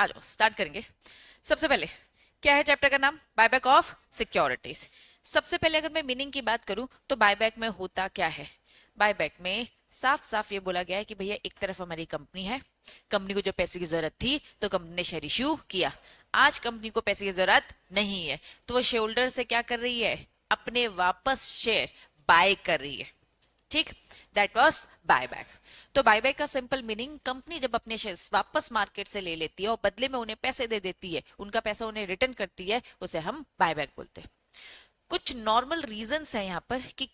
आ जाओ स्टार्ट करेंगे। सबसे पहले क्या है चैप्टर का नाम, बायबैक ऑफ सिक्योरिटीज। सबसे पहले अगर मैं मीनिंग की बात करूं तो बायबैक में होता क्या है। बायबैक में साफ साफ ये बोला गया है कि भैया एक तरफ हमारी कंपनी है, कंपनी को जो पैसे की जरूरत थी तो कंपनी ने शेयर इश्यू किया। आज कंपनी को पैसे की जरूरत नहीं है तो वो शेयर होल्डर से क्या कर रही है, अपने वापस शेयर बाय कर रही है। ठीक, दैट वॉज बायबैक। तो बायबैक का सिंपल मीनिंग, कंपनी जब अपने शेयर्स वापस मार्केट से ले लेती है और बदले में उन्हें पैसे दे देती है, उनका पैसा उन्हें रिटर्न करती है, उसे हम बायबैक बोलते हैं। कुछ नॉर्मल रीजंस है यहाँ पर कि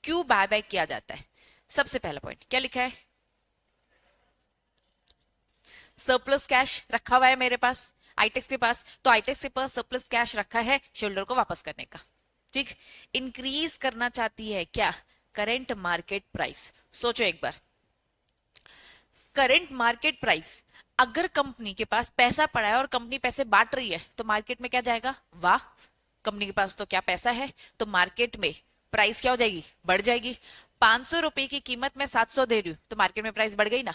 क्यों बायबैक किया जाता है। सबसे पहला पॉइंट क्या लिखा है, सरप्लस कैश रखा हुआ है मेरे पास आईटेक्स के पास, तो आईटेक्स के पास सरप्लस कैश रखा है शेयरहोल्डर को वापस करने का। ठीक, इंक्रीज करना चाहती है क्या, करंट मार्केट प्राइस। सोचो एक बार, करंट मार्केट प्राइस, अगर कंपनी के पास पैसा पड़ा है और कंपनी पैसे बांट रही है तो मार्केट में क्या जाएगा, वाह कंपनी के पास तो क्या पैसा है, तो मार्केट में प्राइस क्या हो जाएगी, बढ़ जाएगी। 500 रुपए की कीमत में 700 दे रही हूं तो मार्केट में प्राइस बढ़ गई ना।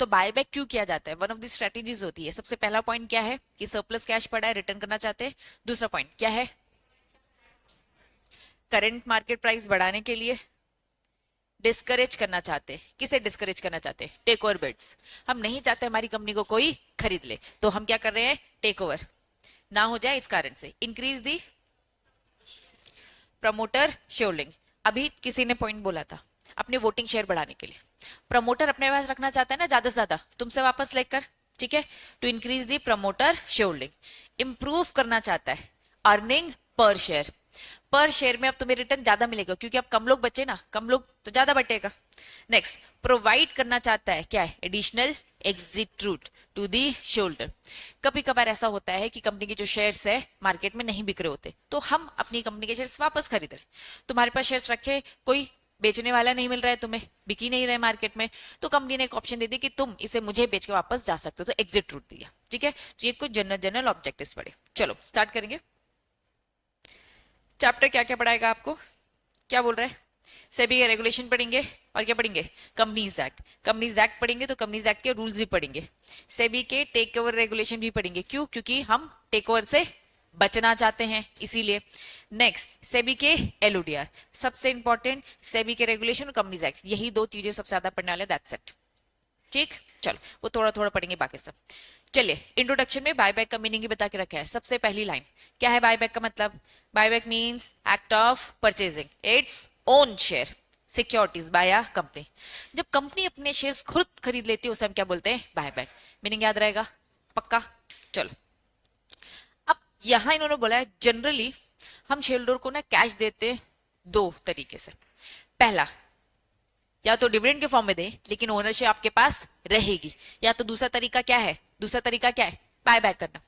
तो बायबैक क्यों किया जाता है, वन ऑफ द स्ट्रेटेजीज होती है। सबसे पहला पॉइंट क्या है कि सरप्लस कैश पड़ा है, रिटर्न करना चाहते हैं। दूसरा पॉइंट क्या है, करंट मार्केट प्राइस बढ़ाने के लिए डिस्करेज करना चाहते हैं। किसे डिस्करेज करना चाहते हैं, टेक ओवर बिड्स। हम नहीं चाहते हमारी कंपनी को कोई खरीद ले, तो हम क्या कर रहे हैं, टेक ओवर ना हो जाए इस कारण से। इंक्रीज दी प्रमोटर शेयरहोल्डिंग, अभी किसी ने पॉइंट बोला था अपने वोटिंग शेयर बढ़ाने के लिए। प्रमोटर अपने पास रखना चाहता है ना ज्यादा से ज्यादा, तुमसे वापस लेकर, ठीक है। To increase the promoter shareholding, improve करना चाहता है अर्निंग पर शेयर। पर शेयर में अब तुम्हें रिटर्न ज्यादा मिलेगा क्योंकि अब कम लोग बचे ना, कम लोग तो ज्यादा बटेगा। नेक्स्ट, प्रोवाइड करना चाहता है क्या है, additional exit route to the shareholder. कभी कभार ऐसा होता है कि कंपनी के जो शेयर्स है मार्केट में नहीं बिक रहे होते, तो हम अपनी कंपनी के शेयर्स वापस खरीद रहे। तुम्हारे पास शेयर्स रखे, कोई बेचने वाला नहीं मिल रहा है, तुम्हें बिक ही नहीं रहे मार्केट में, तो कंपनी ने एक ऑप्शन दे दी कि तुम इसे मुझे बेच के वापस जा सकते हो, तो एग्जिट रूट दिया। ठीक है, तो ये कुछ जनरल जनरल ऑब्जेक्टिव्स पढ़े। चलो स्टार्ट करेंगे। चैप्टर क्या क्या पढ़ाएगा आपको, क्या बोल रहा है, सेबी के रेगुलेशन पढ़ेंगे और क्या पढ़ेंगे, कंपनीज एक्ट। कंपनीज एक्ट पढ़ेंगे तो कंपनीज एक्ट के रूल्स भी पढ़ेंगे। सेबी के टेक ओवर रेगुलेशन भी पढ़ेंगे, क्यों, क्योंकि हम टेक ओवर से बचना चाहते हैं इसीलिए। नेक्स्ट, सेबी के एलओडीआर, सबसे इंपॉर्टेंट सेबी के रेगुलेशन और कंपनीज एक्ट, यही दो चीजें सबसे ज्यादा पढ़ने वाले, दैट्स इट। ठीक, चलो वो थोड़ा थोड़ा पढ़ेंगे बाकी सब। चलिए, इंट्रोडक्शन में बायबैक का मीनिंग ही बता के रखा है। सबसे पहली लाइन क्या है बायबैक का मतलब, buyback means act of purchasing its own share securities by a company. जब कंपनी अपने शेयर्स खुद खरीद लेती है उसे हम क्या बोलते हैं, बायबैक। मीनिंग याद रहेगा पक्का। चलो, अब यहां इन्होंने बोला है जनरली हम शेयर होल्डर को ना कैश देते दो तरीके से। पहला, या तो डिविडेंड के फॉर्म में दें लेकिन ओनरशिप आपके पास रहेगी, या तो दूसरा तरीका क्या है, दूसरा तरीका क्या है, बाय बैक करना।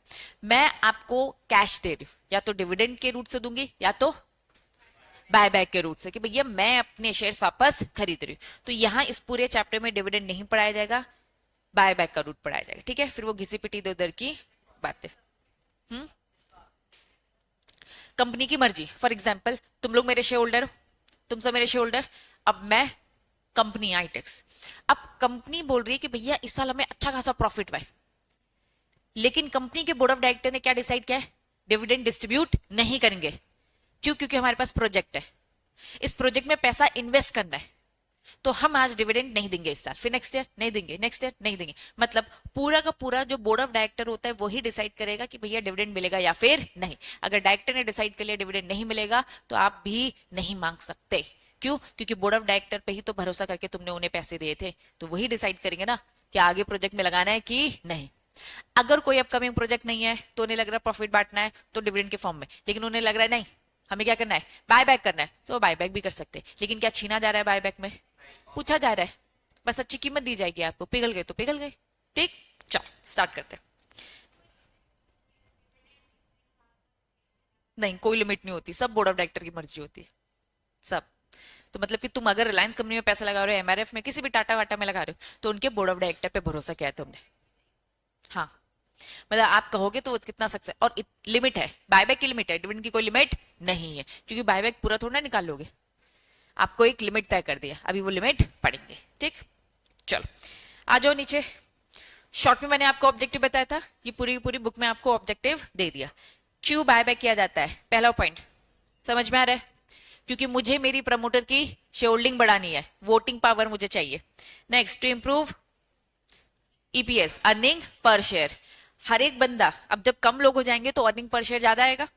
मैं आपको कैश दे रही हूं, या तो डिविडेंड के रूट से दूंगी या तो बाय बैक के रूट से, कि भैया मैं अपने शेयर्स वापस खरीद रही हूं। तो यहां इस पूरे चैप्टर में डिविडेंड नहीं पढ़ाया जाएगा, बाय बैक का रूट पढ़ाया जाएगा। ठीक है, फिर वो घिसी पिटी इधर उधर की बातें। कंपनी की मर्जी, फॉर एग्जाम्पल तुम लोग मेरे शेयर होल्डर हो, तुम सब मेरे शेयर होल्डर, अब मैं कंपनी आईटेक्स, अब कंपनी बोल रही है कि भैया इस साल हमें अच्छा खासा प्रॉफिट हुआ है, लेकिन कंपनी के बोर्ड ऑफ डायरेक्टर ने क्या डिसाइड किया है, डिविडेंड डिस्ट्रीब्यूट नहीं करेंगे। क्यों, क्योंकि हमारे पास प्रोजेक्ट है, इस प्रोजेक्ट में पैसा इन्वेस्ट करना है, तो हम आज डिविडेंड नहीं देंगे इस साल, फिर नेक्स्ट ईयर नहीं देंगे, नेक्स्ट ईयर नहीं देंगे। मतलब पूरा का पूरा जो बोर्ड ऑफ डायरेक्टर होता है वही डिसाइड करेगा कि भैया डिविडेंड मिलेगा या फिर नहीं। अगर डायरेक्टर ने डिसाइड कर लिया डिविडेंड नहीं मिलेगा तो आप भी नहीं मांग सकते। क्यों, क्योंकि बोर्ड ऑफ डायरेक्टर पे ही तो भरोसा करके तुमने उन्हें पैसे दिए थे, तो वही डिसाइड करेंगे ना कि आगे प्रोजेक्ट में लगाना है कि नहीं। अगर कोई अपकमिंग प्रोजेक्ट नहीं है तो उन्हें लग रहा है प्रॉफिट बांटना है तो डिविडेंड के फॉर्म में, लेकिन उन्हें लग रहा है नहीं हमें क्या करना है, बाय बैक करना है, तो बाय बैक भी कर सकते हैं। लेकिन क्या छीना जा रहा है बाय बैक में, पूछा जा रहा है, बस अच्छी कीमत दी जाएगी आपको, पिघल गए तो पिघल गए। ठीक, चलो स्टार्ट करते हैं। नहीं, कोई लिमिट नहीं होती, सब बोर्ड ऑफ डायरेक्टर की मर्जी होती है, सब। तो मतलब कि तुम अगर रिलायंस कंपनी में पैसा लगा रहे हो, एमआरएफ में, किसी भी टाटा वाटा में लगा रहे हो, तो उनके बोर्ड ऑफ डायरेक्टर पे भरोसा किया है तुमने। हाँ, मतलब आप कहोगे तो कितना सक्सेस, और लिमिट है, बायबैक की लिमिट है, डिविडेंड की कोई लिमिट नहीं है, क्योंकि बायबैक पूरा थोड़ा ना निकाल लोगे, आपको एक लिमिट तय कर दिया, अभी वो लिमिट पढ़ेंगे। ठीक, चलो आ जाओ नीचे। शॉर्ट में मैंने आपको ऑब्जेक्टिव बताया था, ये पूरी पूरी बुक में आपको ऑब्जेक्टिव दे दिया। क्यों बाय बैक किया जाता है, पहला पॉइंट समझ में आ रहा है? क्योंकि मुझे मेरी प्रमोटर की शेयर होल्डिंग बढ़ानी है, वोटिंग पावर मुझे चाहिए। Next, to improve EPS, earning per share. हर एक बंदा, अब जब कम लोग हो जाएंगे तो अर्निंग पर शेयर ज्यादा आएगा।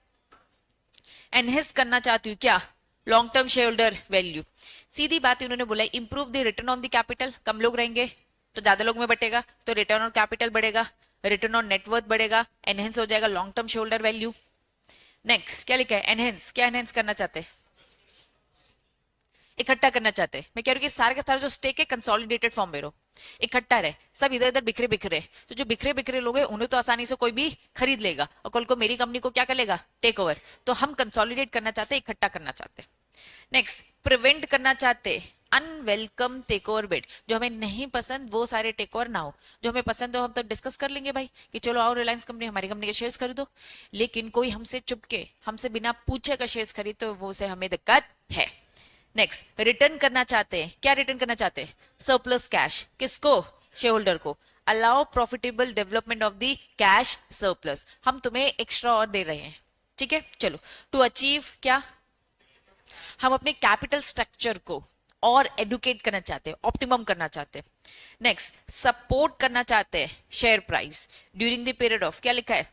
एनहेंस करना चाहती हूँ क्या, long term shareholder value. सीधी बात इन्होंने बोला, improve the return on the capital. कम लोग रहेंगे तो ज्यादा लोग में बटेगा, तो रिटर्न ऑन कैपिटल बढ़ेगा, रिटर्न ऑन नेटवर्थ बढ़ेगा, एनहेंस हो जाएगा long term shareholder value. Next क्या लिखा है, एनहेंस। क्या एनहेंस करना चाहते हैं, इकट्ठा करना चाहते हैं। मैं कह रही हूँ कि सारे का सारा जो स्टेक है कंसोलिडेटेड फॉर्म में रहो, इकट्ठा रहे, सब इधर इधर बिखरे बिखरे। तो जो बिखरे बिखरे लोग हैं उन्हें तो आसानी से कोई भी खरीद लेगा और कल को मेरी कंपनी को क्या कर लेगा, टेक ओवर। तो हम कंसोलिडेट करना चाहते हैं, इकट्ठा करना चाहते हैं। नेक्स्ट, प्रिवेंट करना चाहते हैं अनवेलकम टेक ओवर बिड। जो हमें नहीं पसंद वो सारे टेक ओवर ना हो, जो हमें पसंद हो हम तो डिस्कस कर लेंगे भाई कि चलो आओ रिलायंस कंपनी हमारी कंपनी के शेयर्स खरीदो। लेकिन कोई हमसे चुपके हमसे बिना पूछे का शेयर्स खरीद तो वो से हमें दिक्कत है। नेक्स्ट, रिटर्न करना चाहते हैं। क्या रिटर्न करना चाहते हैं, सरप्लस कैश। किसको, शेयर होल्डर को। Allow profitable development of the cash surplus. हम तुम्हें एक्स्ट्रा और दे रहे हैं, ठीक है। चलो, टू अचीव क्या, हम अपने कैपिटल स्ट्रक्चर को और एडुकेट करना चाहते हैं, ऑप्टिमम करना चाहते हैं। नेक्स्ट, सपोर्ट करना चाहते हैं share price during the period of, क्या लिखा है,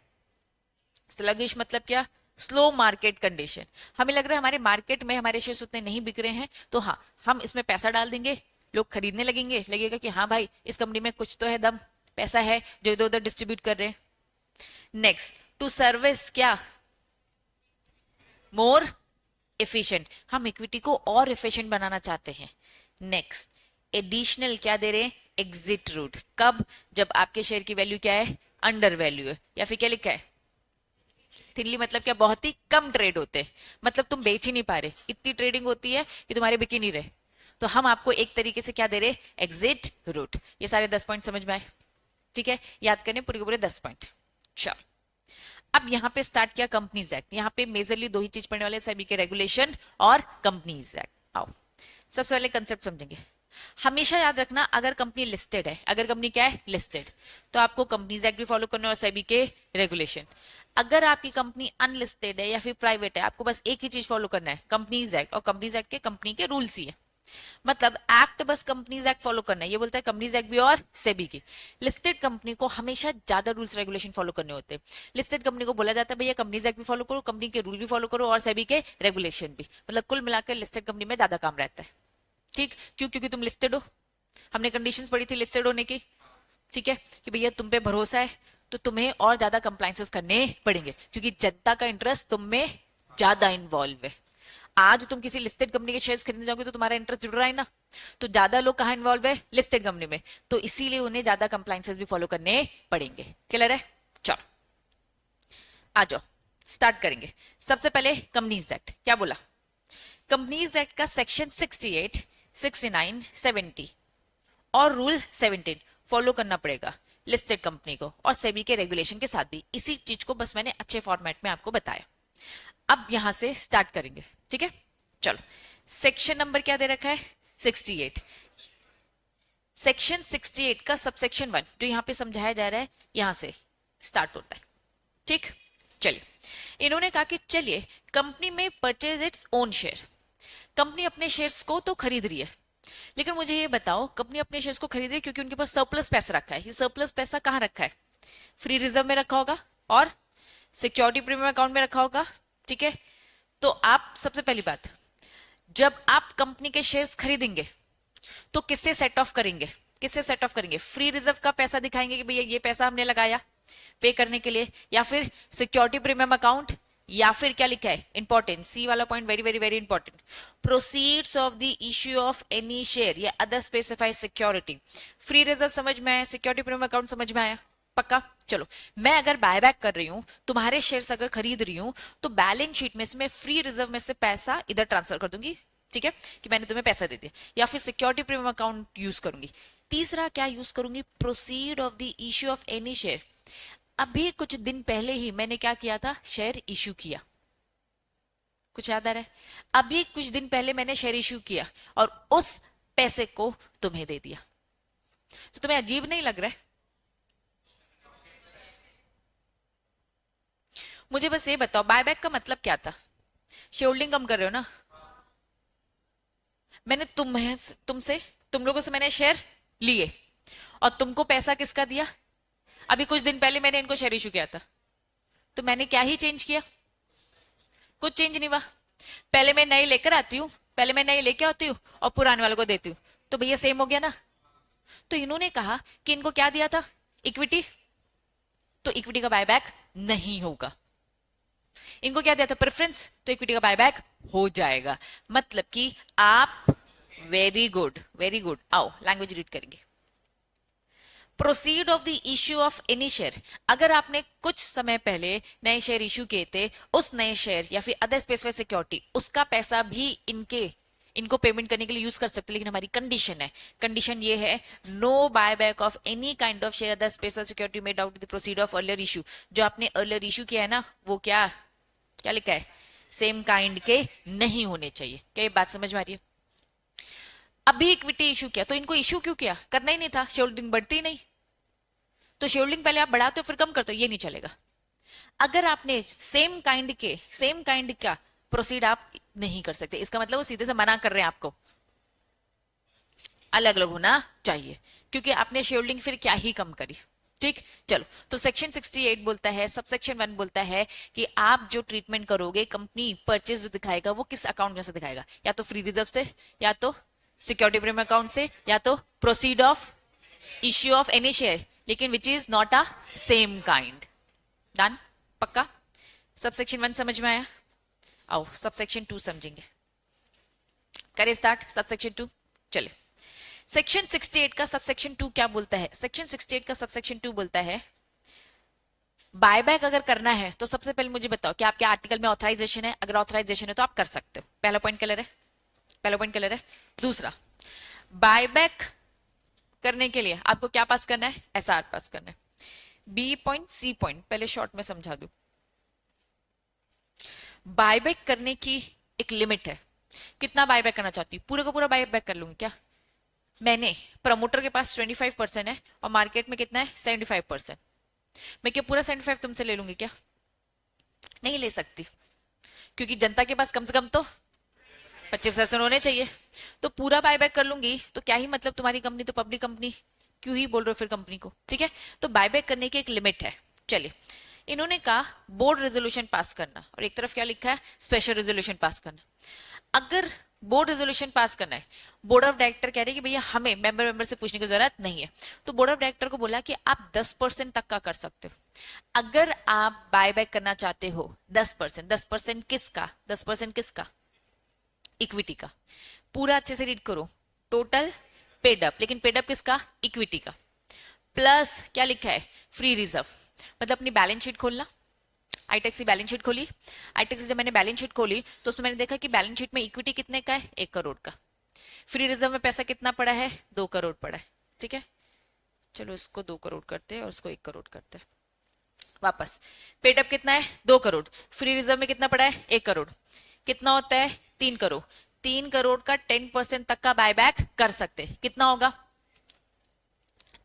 स्लगिश मतलब क्या, स्लो मार्केट कंडीशन। हमें लग रहा है हमारे मार्केट में हमारे शेयर उतने नहीं बिक रहे हैं, तो हाँ हम इसमें पैसा डाल देंगे, लोग खरीदने लगेंगे, लगेगा कि हाँ भाई इस कंपनी में कुछ तो है दम, पैसा है जो इधर उधर डिस्ट्रीब्यूट कर रहे हैं। नेक्स्ट, टू सर्विस क्या, मोर एफिशिएंट। हम इक्विटी को और एफिशिएंट बनाना चाहते हैं। नेक्स्ट, एडिशनल क्या दे रहे हैं, एग्जिट रूट। कब, जब आपके शेयर की वैल्यू क्या है, अंडर वैल्यू है, या फिर क्या लिखा है, थिनली मतलब क्या, बहुत ही कम ट्रेड होते हैं, मतलब तुम बेच ही नहीं पा रहे, इतनी ट्रेडिंग होती है कि तुम्हारे बिक ही नहीं रहे। तो हम आपको एक तरीके से क्या दे रहे, एग्जिट रूट। ये सारे 10 पॉइंट समझ में आए, ठीक है, याद करने पूरे पूरे 10 पॉइंट। चलो, अब यहाँ पे स्टार्ट किया कंपनीज एक्ट। यहाँ पे मेजरली दो ही चीज पढ़ने वाले, सेबी के रेगुलेशन और कंपनीज एक्ट। आओ सबसे पहले कंसेप्ट समझेंगे। हमेशा याद रखना, अगर कंपनी लिस्टेड है, अगर कंपनी क्या है, लिस्टेड, तो आपको कंपनीज एक्ट भी फॉलो करना है और सेबी के रेगुलेशन। अगर आपकी कंपनी अनलिस्टेड है या फिर प्राइवेट है, आपको बस एक ही चीज फॉलो करना है, कंपनीज एक्ट, और कंपनीज एक्ट के कंपनी के रूल्स ही है। मतलब एक्ट बस कंपनीज एक्ट फॉलो करना है, ये बोलता है कंपनीज एक्ट भी और सेबी की। लिस्टेड कंपनी को हमेशा ज्यादा रूल्स रेगुलेशन फॉलो करने होते हैं। लिस्टेड कंपनी को बोला जाता है भैया कंपनीज एक्ट भी फॉलो करो, कंपनी के रूल भी फॉलो करो और सेबी के रेगुलेशन भी। मतलब कुल मिलाकर लिस्टेड कंपनी में ज्यादा काम रहता है, ठीक। क्यों, क्योंकि तुम लिस्टेड हो, हमने कंडीशंस पढ़ी थी लिस्टेड होने की, ठीक है, कि भैया तुम पे भरोसा है तो तुम्हें और ज्यादा कंप्लायंसेस करने पड़ेंगे, क्योंकि जनता का इंटरेस्ट तुम में ज्यादा इन्वॉल्व है। आज तुम किसी लिस्टेड कंपनी के शेयर्स खरीदने जाओगे तो तुम्हारा इंटरेस्ट जुड़ रहा है ना, तो ज्यादा लोग कहाँ इन्वॉल्व है, लिस्टेड कंपनी में, तो इसीलिए उन्हें ज्यादा कंप्लायंसेस भी फॉलो करने पड़ेंगे। क्लियर है, चलो आ जाओ स्टार्ट करेंगे। सबसे पहले कंपनीज एक्ट क्या बोला, कंपनीज एक्ट का सेक्शन 68, 69, 70 और रूल 17 फॉलो करना पड़ेगा लिस्टेड कंपनी को, और सेबी के रेगुलेशन के साथ भी। इसी चीज को बस मैंने अच्छे फॉर्मेट में आपको बताया। अब यहां से स्टार्ट करेंगे, ठीक है। चलो, सेक्शन नंबर क्या दे रखा है, 68। सेक्शन 68 का सबसेक्शन 1 जो यहां पे समझाया जा रहा है, यहां से स्टार्ट होता है, ठीक। चलिए, इन्होंने कहा कि चलिए कंपनी में purchase its own share. Company अपने शेयर्स को तो खरीद रही है, लेकिन मुझे ये बताओ कंपनी अपने शेयर्स को खरीद रही है क्योंकि उनके पास सरप्लस पैसा रखा है। ये सरप्लस पैसा कहाँ रखा है, फ्री रिजर्व में रखा होगा और सिक्योरिटी प्रीमियम अकाउंट में रखा होगा, ठीक है। तो आप सबसे पहली बात, जब आप कंपनी के शेयर्स खरीदेंगे तो किससे सेट ऑफ करेंगे, किससे सेट ऑफ करेंगे, फ्री रिजर्व का पैसा दिखाएंगे कि भैया ये पैसा हमने लगाया पे करने के लिए, या फिर सिक्योरिटी प्रीमियम अकाउंट, या फिर क्या लिखा है, इंपॉर्टेंट सी वाला point, very very very important, proceeds of the issue of any share या other specified security. Free reserve समझ में आया, सिक्योरिटी प्रीमियम अकाउंट समझ में आया, पक्का। चलो, मैं अगर बायबैक कर रही हूं, तुम्हारे शेयर्स अगर खरीद रही हूं, तो बैलेंस शीट में से मैं फ्री रिजर्व में से पैसा इधर ट्रांसफर कर दूंगी, ठीक है, कि मैंने तुम्हें पैसा दे दिया, या फिर सिक्योरिटी प्रीमियम अकाउंट यूज करूंगी। तीसरा क्या यूज करूंगी, proceed of the issue of any share. अभी कुछ दिन पहले ही मैंने क्या किया था, शेयर इश्यू किया, कुछ याद आ रहा है, अभी कुछ दिन पहले मैंने शेयर इश्यू किया और उस पैसे को तुम्हें दे दिया। तो तुम्हें अजीब नहीं लग रहा है, मुझे बस ये बताओ बायबैक का मतलब क्या था? शेयर होल्डिंग कम कर रहे हो ना? मैंने तुमसे तुम लोगों से मैंने शेयर लिए और तुमको पैसा किसका दिया? अभी कुछ दिन पहले मैंने इनको शेयर इशू किया था, तो मैंने क्या ही चेंज किया? कुछ चेंज नहीं हुआ। पहले मैं नए लेकर आती हूँ, पहले मैं नए लेके आती हूँ और पुराने वालों को देती हूँ, तो भैया सेम हो गया ना। तो इन्होंने कहा कि इनको क्या दिया था? इक्विटी। तो इक्विटी का बायबैक नहीं होगा। इनको क्या दिया था? प्रेफरेंस। तो इक्विटी का बायबैक हो जाएगा। मतलब कि आप, वेरी गुड वेरी गुड, आओ लैंग्वेज रीड करेंगे। Proceed of the issue of any share, अगर आपने कुछ समय पहले नए शेयर इश्यू किए थे, उस नए शेयर या फिर अदर स्पेसिफाइड सिक्योरिटी, उसका पैसा भी इनको पेमेंट करने के लिए यूज कर सकते, लेकिन हमारी कंडीशन है, कंडीशन ये है, no buy back of any kind of share other special security made out the proceed of earlier issue. जो आपने अर्लियर इशू किया है ना, वो क्या क्या लिखा है? सेम काइंड के नहीं होने चाहिए। क्या ये बात समझ में आ रही है? अभी इक्विटी इशू किया तो इनको इशू क्यों किया? करना ही नहीं था, शेयर होल्डिंग बढ़ती ही नहीं। तो शेयर होल्डिंग पहले आप बढ़ाते हो फिर कम करते हो, ये नहीं चलेगा। अगर आपने सेम काइंड का प्रोसीड आप नहीं कर सकते, इसका मतलब वो सीधे से मना कर रहे हैं आपको, अलग अलग होना चाहिए, क्योंकि आपने शेयर होल्डिंग फिर क्या ही कम करी। ठीक, चलो। तो सेक्शन 68 बोलता है, सबसेक्शन 1 बोलता है कि आप जो ट्रीटमेंट करोगे, कंपनी परचेज जो दिखाएगा वो किस अकाउंट में से दिखाएगा? या तो फ्री रिजर्व से, या तो सिक्योरिटी प्रीमियम अकाउंट से, या तो proceed of issue of any share, लेकिन which is not a same kind. Done? पक्का? सबसेक्शन 1 समझ में आया? आओ सबसेक्शन 2 समझेंगे। करें स्टार्ट सबसेक्शन 2। चले, सेक्शन 68 का सबसेक्शन 2 क्या बोलता है? सेक्शन 68 का सबसेक्शन 2 बोलता है, बायबैक अगर करना है तो सबसे पहले मुझे बताओ कि आपके आर्टिकल में ऑथराइजेशन है? अगर ऑथराइजेशन है तो आप कर सकते हो। पहला पॉइंट क्लियर है? पहला पॉइंट क्लियर है? दूसरा, बायबैक करने के लिए आपको क्या पास करना है? एसआर पास करना है। बी पॉइंट सी पॉइंट पहले शॉर्ट में समझा दूं। बायबैक करने की एक लिमिट है। कितना बायबैक करना चाहती हूँ? पूरा का पूरा बायबैक कर लूंगी क्या? मैंने प्रमोटर के पास 25% है और मार्केट में कितना है? 75%। मैं क्या पूरा 75 तुमसे ले लूंगी क्या? नहीं ले सकती, क्योंकि जनता के पास कम से कम तो 25% होने चाहिए। तो पूरा बायबैक कर लूंगी तो क्या ही मतलब, तुम्हारी कंपनी तो पब्लिक कंपनी, क्यों ही बोल रहे हो फिर कंपनी को? ठीक है, तो बायबैक करने की एक लिमिट है। चलिए, इन्होंने कहा बोर्ड रेजोल्यूशन पास करना, और एक तरफ क्या लिखा है? स्पेशल रेजोल्यूशन पास करना। अगर बोर्ड रेजोल्यूशन पास करना है, बोर्ड ऑफ डायरेक्टर कह रहे हैं कि भैया हमें मेंबर से पूछने की जरूरत नहीं है, तो बोर्ड ऑफ डायरेक्टर को बोला कि आप 10% तक का कर सकते हो। अगर आप बायबैक करना चाहते हो 10%, 10% किसका? 10% किसका? इक्विटी का। पूरा अच्छे से रीड करो, टोटल पेड अप, लेकिन पेड अप किसका? इक्विटी का। प्लस क्या लिखा है? Free reserve. मतलब अपनी बैलेंस शीट खोलना, आईटेक्स की बैलेंस शीट खोली। आईटेक्स जब मैंने बैलेंस शीट खोली तो उसमें मैंने देखा कि बैलेंस शीट में इक्विटी कितने का है? 1 करोड़ का। फ्री रिजर्व में पैसा कितना पड़ा है? 2 करोड़ पड़ा है। ठीक है, चलो इसको 2 करोड़ करते हैं और उसको 1 करोड़ करते हैं। वापस, पेडअप कितना है? 2 करोड़। फ्री रिजर्व में कितना पड़ा है? 1 करोड़। कितना होता है? 3 करोड़। 3 करोड़ का 10% तक का बायबैक कर सकते हैं। कितना होगा?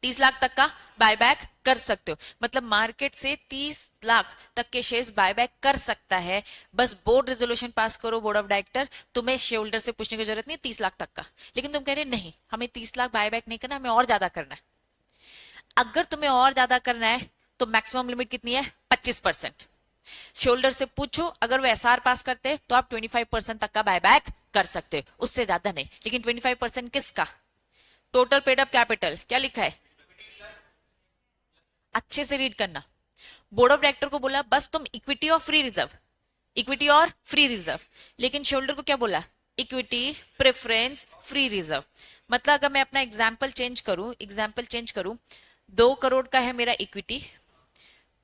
30 लाख तक का बायबैक कर सकते हो। मतलब मार्केट से 30 लाख तक के शेयर्स बायबैक कर सकता है। बस बोर्ड रेजोल्यूशन पास करो, बोर्ड ऑफ डायरेक्टर, तुम्हें शेयर होल्डर से पूछने की जरूरत नहीं 30 लाख तक का। लेकिन तुम कह रहे नहीं, हमें 30 लाख बायबैक नहीं करना, हमें और ज्यादा करना है। अगर तुम्हें और ज्यादा करना है तो मैक्सिमम लिमिट कितनी है? 25%। शोल्डर से पूछो, अगर वो एसआर पास करते तो आप 25% तक का बायबैक कर सकते हो, उससे ज्यादा नहीं। लेकिन 25% किसका? Total paid up capital. क्या लिखा है? अच्छे से रीड करना। बोर्ड ऑफ डायरेक्टर को बोला बस तुम इक्विटी और फ्री रिजर्व, इक्विटी और फ्री रिजर्व, लेकिन शोल्डर को क्या बोला? Equity, preference, free reserve. मतलब अगर मैं अपना एग्जाम्पल चेंज करूं, 2 करोड़ का है मेरा इक्विटी,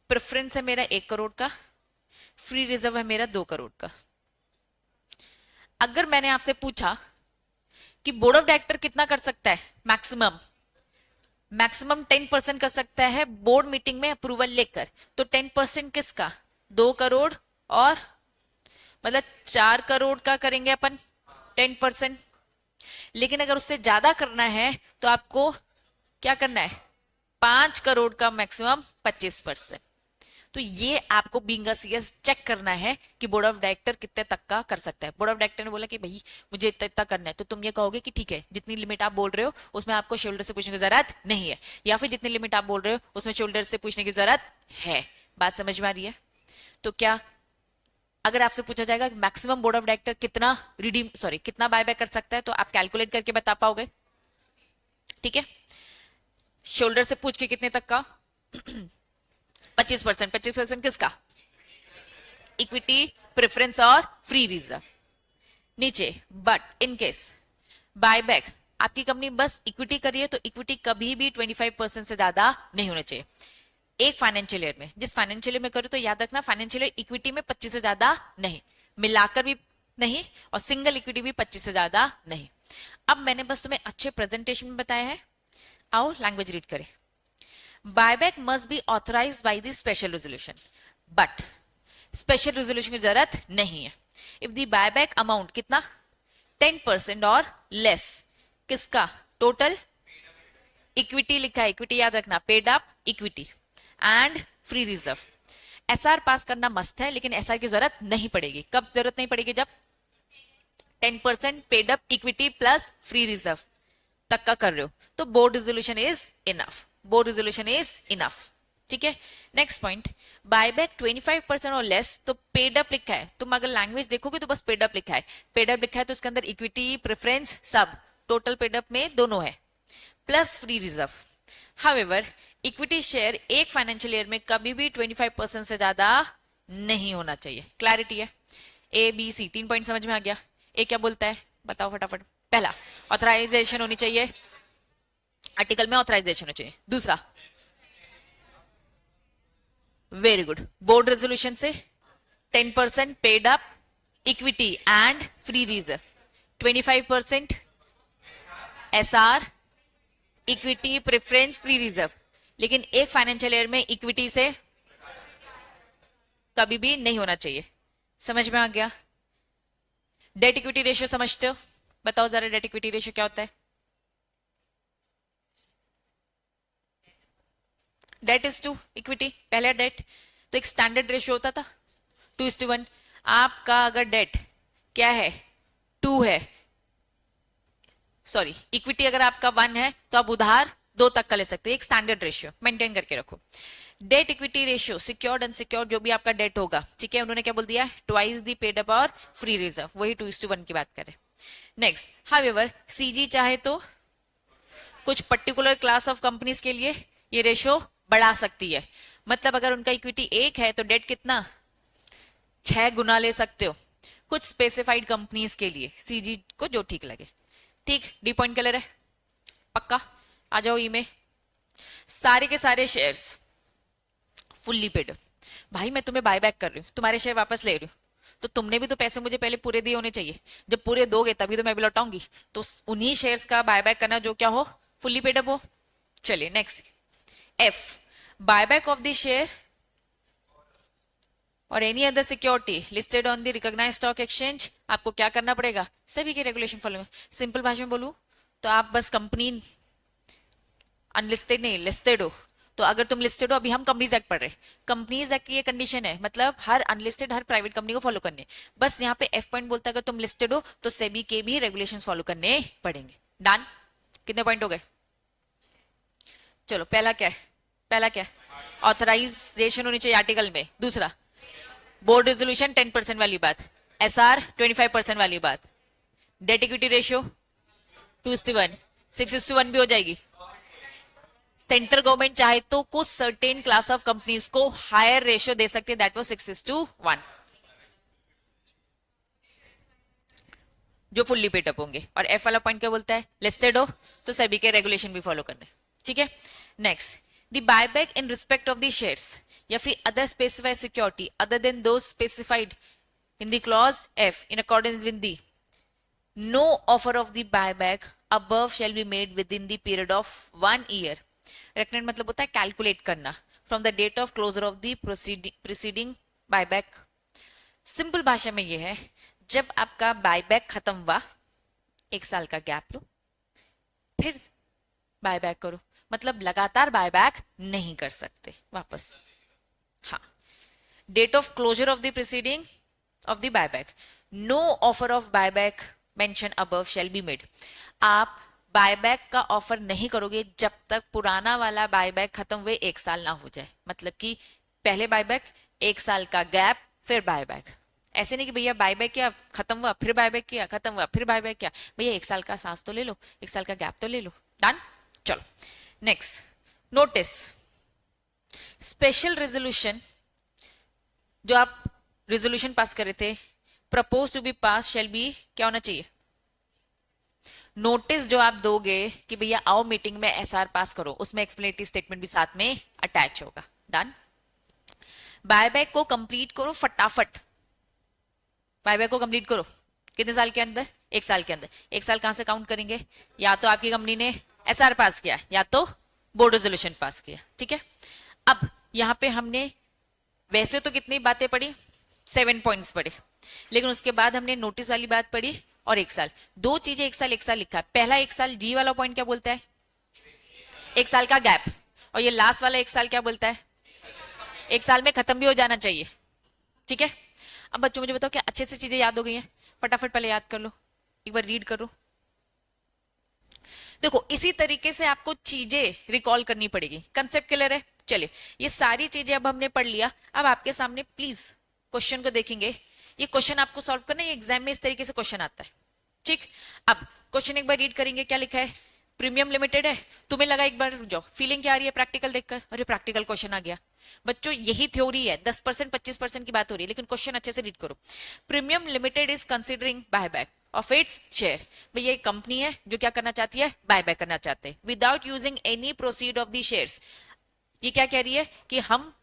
प्रेफरेंस है मेरा 1 करोड़ का, फ्री रिजर्व है मेरा 2 करोड़ का। अगर मैंने आपसे पूछा कि बोर्ड ऑफ डायरेक्टर कितना कर सकता है? मैक्सिमम 10% कर सकता है बोर्ड मीटिंग में अप्रूवल लेकर, तो 10% किसका? 2 करोड़ और मतलब 4 करोड़ का करेंगे अपन 10%। लेकिन अगर उससे ज्यादा करना है तो आपको क्या करना है? 5 करोड़ का मैक्सिमम 25%। तो ये आपको बीइंग अ सीएस चेक करना है कि बोर्ड ऑफ डायरेक्टर कितने तक का कर सकता है। बोर्ड ऑफ डायरेक्टर ने बोला कि भाई मुझे इतना इतना करना है, तो तुम ये कहोगे कि ठीक है, जितनी लिमिट आप बोल रहे हो उसमें आपको शोल्डर से पूछने की जरूरत नहीं है, या फिर जितनी लिमिट आप बोल रहे हो उसमें शोल्डर से पूछने की जरूरत है। बात समझ में आ रही है? तो क्या अगर आपसे पूछा जाएगा मैक्सिमम बोर्ड ऑफ डायरेक्टर कितना कितना बायबैक कर सकता है, तो आप कैलकुलेट करके बता पाओगे। ठीक है, शोल्डर से पूछ के कितने तक का? 25%। 25% किसका? इक्विटी, प्रेफरेंस और फ्री रिजर्व। नीचे बट इन केस बायबैक आपकी कंपनी बस इक्विटी करी है, तो इक्विटी कभी भी 25% से ज्यादा नहीं होना चाहिए एक फाइनेंशियल ईयर में। जिस फाइनेंशियल ईयर में करो तो याद रखना फाइनेंशियल ईयर इक्विटी में 25 से ज्यादा नहीं, मिलाकर भी नहीं, और सिंगल इक्विटी भी 25 से ज्यादा नहीं। अब मैंने बस तुम्हें अच्छे प्रेजेंटेशन में बताया है, आओ लैंग्वेज रीड करें। Buyback must be authorised by the special resolution, but special resolution की जरूरत नहीं है इफ द बायबैक अमाउंट कितना 10% और लेस किसका टोटल इक्विटी लिखा है, इक्विटी याद रखना, paid up equity and free reserve. SR पास करना मस्ट है, लेकिन एसआर की जरूरत नहीं पड़ेगी। कब जरूरत नहीं पड़ेगी? जब 10% paid up equity plus free reserve तक का कर रहे हो, तो board resolution is enough, board resolution is enough. ठीक है, नेक्स्ट पॉइंट, बायबैक 25% और लेस, तो पेड अप लिखा है, तुम अगर लैंग्वेज देखोगे तो बस पेड अप लिखा है, पेड अप लिखा है तो इसके अंदर इक्विटी प्रेफरेंस सब टोटल पेड अप में दोनों है, plus free reserve. However equity share एक फाइनेंशियल ईयर में कभी भी 25% से ज्यादा नहीं होना चाहिए। क्लैरिटी है? ए बी सी 3 पॉइंट समझ में आ गया। ए क्या बोलता है बताओ फटाफट। पहला, ऑथराइजेशन होनी चाहिए, आर्टिकल में ऑथराइजेशन होनी चाहिए। दूसरा, वेरी गुड, बोर्ड रेजोल्यूशन से 10% paid up equity and free reserve, 25% SR equity preference free reserve, लेकिन एक फाइनेंशियल ईयर में इक्विटी से कभी भी नहीं होना चाहिए। समझ में आ गया? डेट इक्विटी रेशियो समझते हो? बताओ जरा डेट इक्विटी रेशियो क्या होता है? डेट इज टू इक्विटी, पहले डेट तो एक स्टैंडर्ड रेशियो होता था 2:1। आपका अगर डेट क्या है 2 है, सॉरी इक्विटी अगर आपका 1 है तो आप उधार 2 तक का ले सकते हैं, एक स्टैंडर्ड रेशियो मेंटेन करके रखो। Debt equity ratio secured unsecured जो भी आपका डेट होगा, ठीक है, उन्होंने क्या बोल दिया, ट्वाइस दी पेड अप और फ्री रिजर्व, वही 2:1 की बात करें। नेक्स्ट, हाउएवर सीजी चाहे तो कुछ पर्टिकुलर क्लास ऑफ कंपनीज के लिए ये रेशियो बढ़ा सकती है, मतलब अगर उनका इक्विटी 1 है तो डेट कितना 6 गुना ले सकते हो, कुछ स्पेसिफाइड कंपनीज के लिए, सीजी को जो ठीक लगे। ठीक, डी पॉइंट क्लियर है? पक्का? आ जाओ ई में, सारे के सारे शेयर्स फुल्ली पेड। भाई मैं तुम्हें बाय बैक कर रही हूँ, तुम्हारे शेयर वापस ले रही हूँ, तो तुमने भी तो पैसे मुझे पहले पूरे दिए होने चाहिए, जब पूरे दोगे तभी तो मैं भी लौटाऊंगी, तो उन्हीं शेयर्स का बायबैक करना जो क्या हो, फुल्ली पेड अप हो। चलिए next, F, buyback of the share और any other security listed on the recognised stock exchange, आपको क्या करना पड़ेगा, सभी के रेगुलेशन फॉलो। सिंपल भाषा में बोलूं तो आप बस कंपनी अनलिस्टेड नहीं लिस्टेड हो, तो अगर तुम लिस्टेड हो, अभी हम कंपनीज एक्ट पढ़ रहे हैं, कंपनीज एक्ट की ये कंडीशन है, मतलब हर अनलिस्टेड हर प्राइवेट कंपनी को फॉलो करने। बस यहाँ पे एफ पॉइंट बोलता है अगर तुम लिस्टेड हो तो सेबी के भी रेगुलेशंस फॉलो करने पड़ेंगे। डन? कितने पॉइंट हो गए? चलो पहला क्या है, पहला क्या है, ऑथराइजेशन होनी चाहिए आर्टिकल में। दूसरा, बोर्ड रेजोल्यूशन 10% वाली बात, एसआर 25% वाली बात, डेट इक्विटी रेशियो 2:1, 6:1 भी हो जाएगी। सेंट्रल गवर्नमेंट चाहे तो कुछ सर्टेन क्लास ऑफ कंपनीज को हायर रेशियो दे सकते हैं, दैट वाज 6:1, जो फुल्ली पेड अप होंगे। और एफ वाला पॉइंट क्या बोलता है, लिस्टेड हो तो सभी के रेगुलेशन भी फॉलो करने। ठीक है, next, the buyback in respect of the shares या फिर other specified security other than those specified in the clause F in accordance with the no offer of the buyback above shall be made within the period of 1 year। Reckoned मतलब होता है calculate करना, from the date of closure of the preceding buyback. Simple भाषा में ये है, जब आपका बायबैक खत्म हुआ 1 साल का गैप लो, फिर बायबैक करो, मतलब लगातार बायबैक नहीं कर सकते वापस। हाँ, date of closure of the preceding of the buyback, no offer of buyback mention above shall be made. आप बायबैक का ऑफर नहीं करोगे जब तक पुराना वाला बायबैक खत्म हुए 1 साल ना हो जाए। मतलब कि पहले बायबैक, 1 साल का गैप, फिर बायबैक। ऐसे नहीं कि भैया बायबैक किया खत्म हुआ फिर बायबैक किया खत्म हुआ फिर बायबैक किया। भैया 1 साल का सांस तो ले लो, 1 साल का गैप तो ले लो। डन। चलो नेक्स्ट, नोटिस स्पेशल रेजोल्यूशन जो आप रेजोल्यूशन पास करे थे, propose to be pass shall be क्या होना चाहिए? नोटिस जो आप दोगे कि भैया आओ मीटिंग में एसआर पास करो, उसमें एक्सप्लेनेटरी स्टेटमेंट भी साथ में अटैच होगा। डन। बायबैक को कंप्लीट करो फटाफट, बायबैक को कंप्लीट करो। कितने साल के अंदर? 1 साल के अंदर। 1 साल कहां से काउंट करेंगे? या तो आपकी कंपनी ने एसआर पास किया या तो बोर्ड रेजोल्यूशन पास किया। ठीक है, अब यहां पे हमने वैसे तो कितनी बातें पढ़ी, 7 पॉइंट्स पढ़े, लेकिन उसके बाद हमने नोटिस वाली बात पढ़ी और 1 साल। दो चीजें 1 साल लिखा है। पहला 1 साल जी वाला पॉइंट क्या बोलता है? 1 साल का गैप। और ये लास्ट वाला 1 साल क्या बोलता है? 1 साल में खत्म भी हो जाना चाहिए। ठीक है, अब बच्चों मुझे बताओ क्या अच्छे से चीजें याद हो गई हैं? फटाफट पहले याद कर लो, एक बार रीड करो। देखो इसी तरीके से आपको चीजें रिकॉल करनी पड़ेगी। कंसेप्ट क्लियर है? चलिए, ये सारी चीजें अब हमने पढ़ लिया। अब आपके सामने प्लीज क्वेश्चन को देखेंगे। ये क्वेश्चन आपको सॉल्व करना है, एग्जाम में इस तरीके से क्वेश्चन आता है। ठीक, अब क्वेश्चन एक बार रीड करेंगे। क्या लिखा है? प्रीमियम लिमिटेड है। तुम्हें लगा एक बार जाओ, फीलिंग क्या आ रही है प्रैक्टिकल देखकर? अरे प्रैक्टिकल क्वेश्चन आ गया। बच्चों यही थ्योरी है, 10% 25% की बात हो रही है, लेकिन क्वेश्चन अच्छे से रीड करो। Premium limited is considering buyback of its share. भैया एक कंपनी है जो क्या करना चाहती है? बायबैक करना चाहते हैं without using any proceed of the shares. ये क्या कह रही है कि हम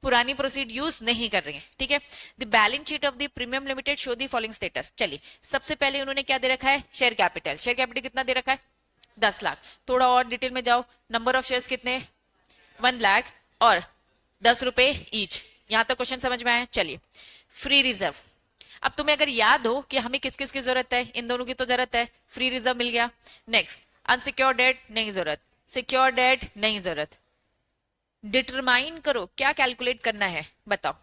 पुरानी प्रोसीड यूज नहीं कर रहे हैं। ठीक है, the balance sheet of the premium limited show the following status. चलिए सबसे पहले उन्होंने क्या दे रखा है? Share capital. शेयर कैपिटल कितना दे रखा है? 10 लाख। थोड़ा और डिटेल में जाओ, नंबर ऑफ शेयर्स कितने? 1 लाख और 10 रुपए ईच। यहां तक क्वेश्चन समझ में आया? चलिए, फ्री रिजर्व। अब तुम्हें अगर याद हो कि हमें किस किस की जरूरत है, इन दोनों की तो जरूरत है, फ्री रिजर्व मिल गया। नेक्स्ट, अनसिक्योर डेट नहीं जरूरत, सिक्योर डेट नहीं जरूरत। डिटरमाइन करो क्या कैलकुलेट करना है, बताओ।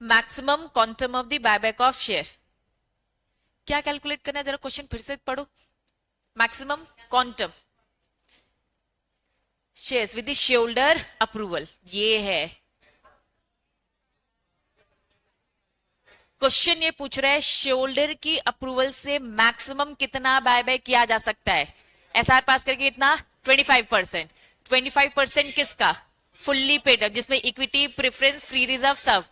Maximum quantum of the buyback of share. क्या कैलकुलेट करना है? जरा क्वेश्चन फिर से पढ़ो। Maximum quantum shares with the shareholder approval, ये है क्वेश्चन। ये पूछ रहा है शेयरहोल्डर की अप्रूवल से मैक्सिमम कितना बायबैक किया जा सकता है। एसआर पास करके कितना? 25%। 25% किसका? फुल्ली पेड अप, जिसमें इक्विटी, प्रेफरेंस, फ्री रिजर्व सब।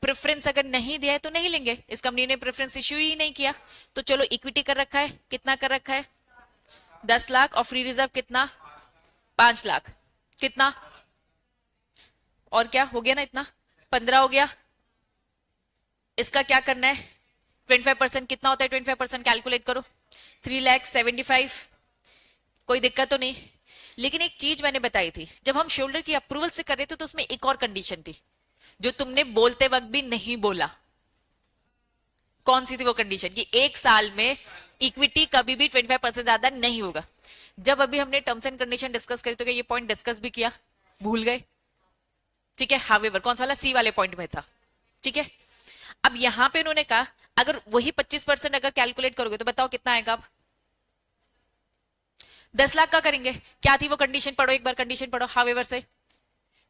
प्रेफरेंस अगर नहीं दिया है तो नहीं लेंगे, इस कंपनी ने प्रेफरेंस इश्यू ही नहीं किया। तो चलो इक्विटी कर रखा है, कितना कर रखा है? 10 लाख। और फ्री रिजर्व कितना? 5 लाख। कितना? और क्या हो गया ना, इतना 15 हो गया। इसका क्या करना है? 25% कितना होता है? 25% कैलकुलेट करो। 3,75,000। कोई दिक्कत तो नहीं? लेकिन एक चीज मैंने बताई थी, जब हम शोल्डर की अप्रूवल से कर रहे थे तो उसमें एक और कंडीशन थी जो तुमने बोलते वक्त भी नहीं बोला। कौन सी थी वो कंडीशन? कि 1 साल में इक्विटी कभी भी 25% ज्यादा नहीं होगा। जब अभी हमने टर्म्स एंड कंडीशन डिस्कस करी तो क्या ये पॉइंट डिस्कस भी किया? भूल गए? ठीक है, हावेवर कौन सा वाला? सी वाले पॉइंट में था। ठीक है, अब यहां पे उन्होंने कहा अगर वही 25% अगर कैलकुलेट करोगे तो बताओ कितना आएगा? अब 10 लाख का करेंगे। क्या थी वो कंडीशन? पढ़ो एक बार कंडीशन पढ़ो हावेवर से,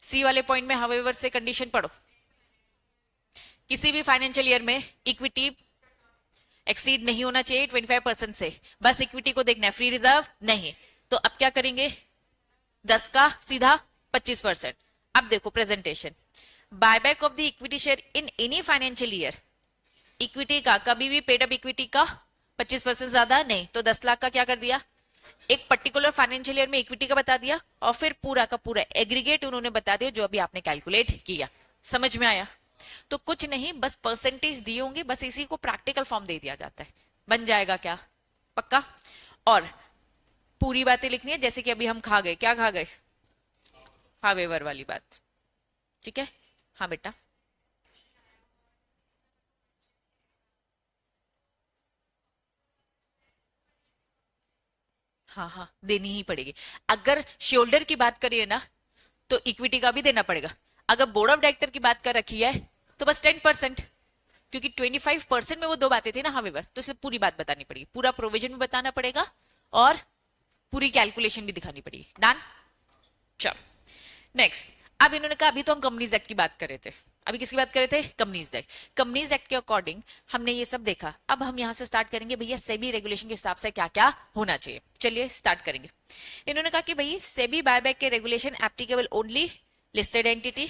सी वाले पॉइंट में हावेवर से कंडीशन पढ़ो। किसी भी फाइनेंशियल ईयर में इक्विटी एक्सीड नहीं होना चाहिए 25% से, बस इक्विटी को देखना है, फ्री रिजर्व नहीं। तो अब क्या करेंगे? 10 का सीधा 25%। अब देखो presentation, buyback of the equity share in any financial year. Equity का कभी भी पेड अप इक्विटी का 25% ज्यादा नहीं। तो 10 लाख का क्या कर दिया? एक पर्टिकुलर फाइनेंशियल ईयर में इक्विटी का बता दिया और फिर पूरा का पूरा एग्रीगेट उन्होंने बता दिया जो अभी आपने कैलकुलेट किया। समझ में आया? तो कुछ नहीं, बस परसेंटेज दिए होंगे, बस इसी को प्रैक्टिकल फॉर्म दे दिया जाता है, बन जाएगा क्या? पक्का? और पूरी बातें लिखनी है जैसे कि अभी हम खा गए। क्या खा गए? हावेवर वाली बात। ठीक है, हाँ बेटा। हाँ हाँ देनी ही पड़ेगी। अगर शोल्डर की बात करिए ना तो इक्विटी का भी देना पड़ेगा। अगर बोर्ड ऑफ डायरेक्टर की बात कर रखी है तो बस 10%, क्योंकि 25% में वो दो बातें थी ना हावेवर, तो इसलिए पूरी बात बतानी पड़ेगी, पूरा प्रोविजन भी बताना पड़ेगा और पूरी कैलकुलेशन भी दिखानी पड़ेगी। डन। चलो नेक्स्ट, अब इन्होंने कहा अभी तो हम कंपनीज एक्ट की बात कर रहे थे, अभी किसकी बात कर रहे थे? Companies act. कंपनीज एक्ट के अकॉर्डिंग हमने ये सब देखा, अब हम यहां से स्टार्ट करेंगे भैया सेबी रेगुलेशन के हिसाब से क्या क्या होना चाहिए। चलिए स्टार्ट करेंगे। इन्होंने कहा कि भाई सेबी बायबैक के regulation applicable only listed entity,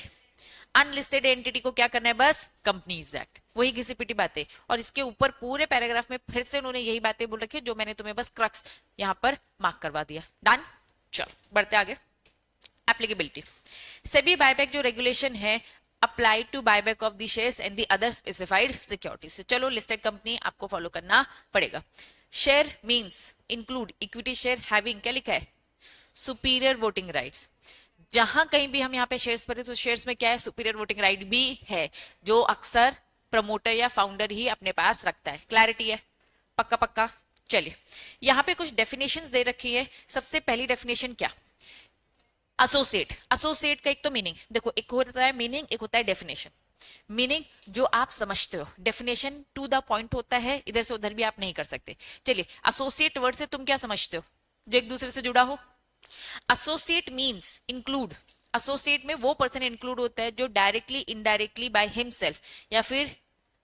unlisted entity को क्या करना है? बस कंपनीज एक्ट। वही घिसी पिटी बातें, और इसके ऊपर पूरे पैराग्राफ में फिर से उन्होंने यही बातें बोल रखी है जो मैंने तुम्हें बस क्रक्स यहां पर मार्क करवा दिया। डन। चलो बढ़ते आगे। एप्लीकेबिलिटी, सेबी बायबैक जो रेगुलेशन है apply to buyback of the shares and the other specified securities. चलो लिस्टेड कंपनी आपको फॉलो करना पड़ेगा। Share means include equity share having, क्या लिखा है? Superior voting rights. जहां कहीं भी हम यहाँ पे शेयर्स पढ़े तो शेयर्स में क्या है? सुपीरियर वोटिंग राइट भी है, जो अक्सर प्रमोटर या फाउंडर ही अपने पास रखता है। क्लैरिटी है? पक्का पक्का। चलिए यहाँ पे कुछ डेफिनेशंस दे रखी है। सबसे पहली डेफिनेशन क्या? एसोसिएट। एसोसिएट का एक तो मीनिंग देखो, एक होता है मीनिंग, एक होता है डेफिनेशन। मीनिंग जो आप समझते हो, डेफिनेशन टू द पॉइंट होता है, इधर से उधर भी आप नहीं कर सकते। चलिए एसोसिएट वर्ड से तुम क्या समझते हो? जो एक दूसरे से जुड़ा हो। Associate means include. एसोसिएट में वो पर्सन इंक्लूड होता है जो डायरेक्टली इनडायरेक्टली बाय हिमसेल्फ या फिर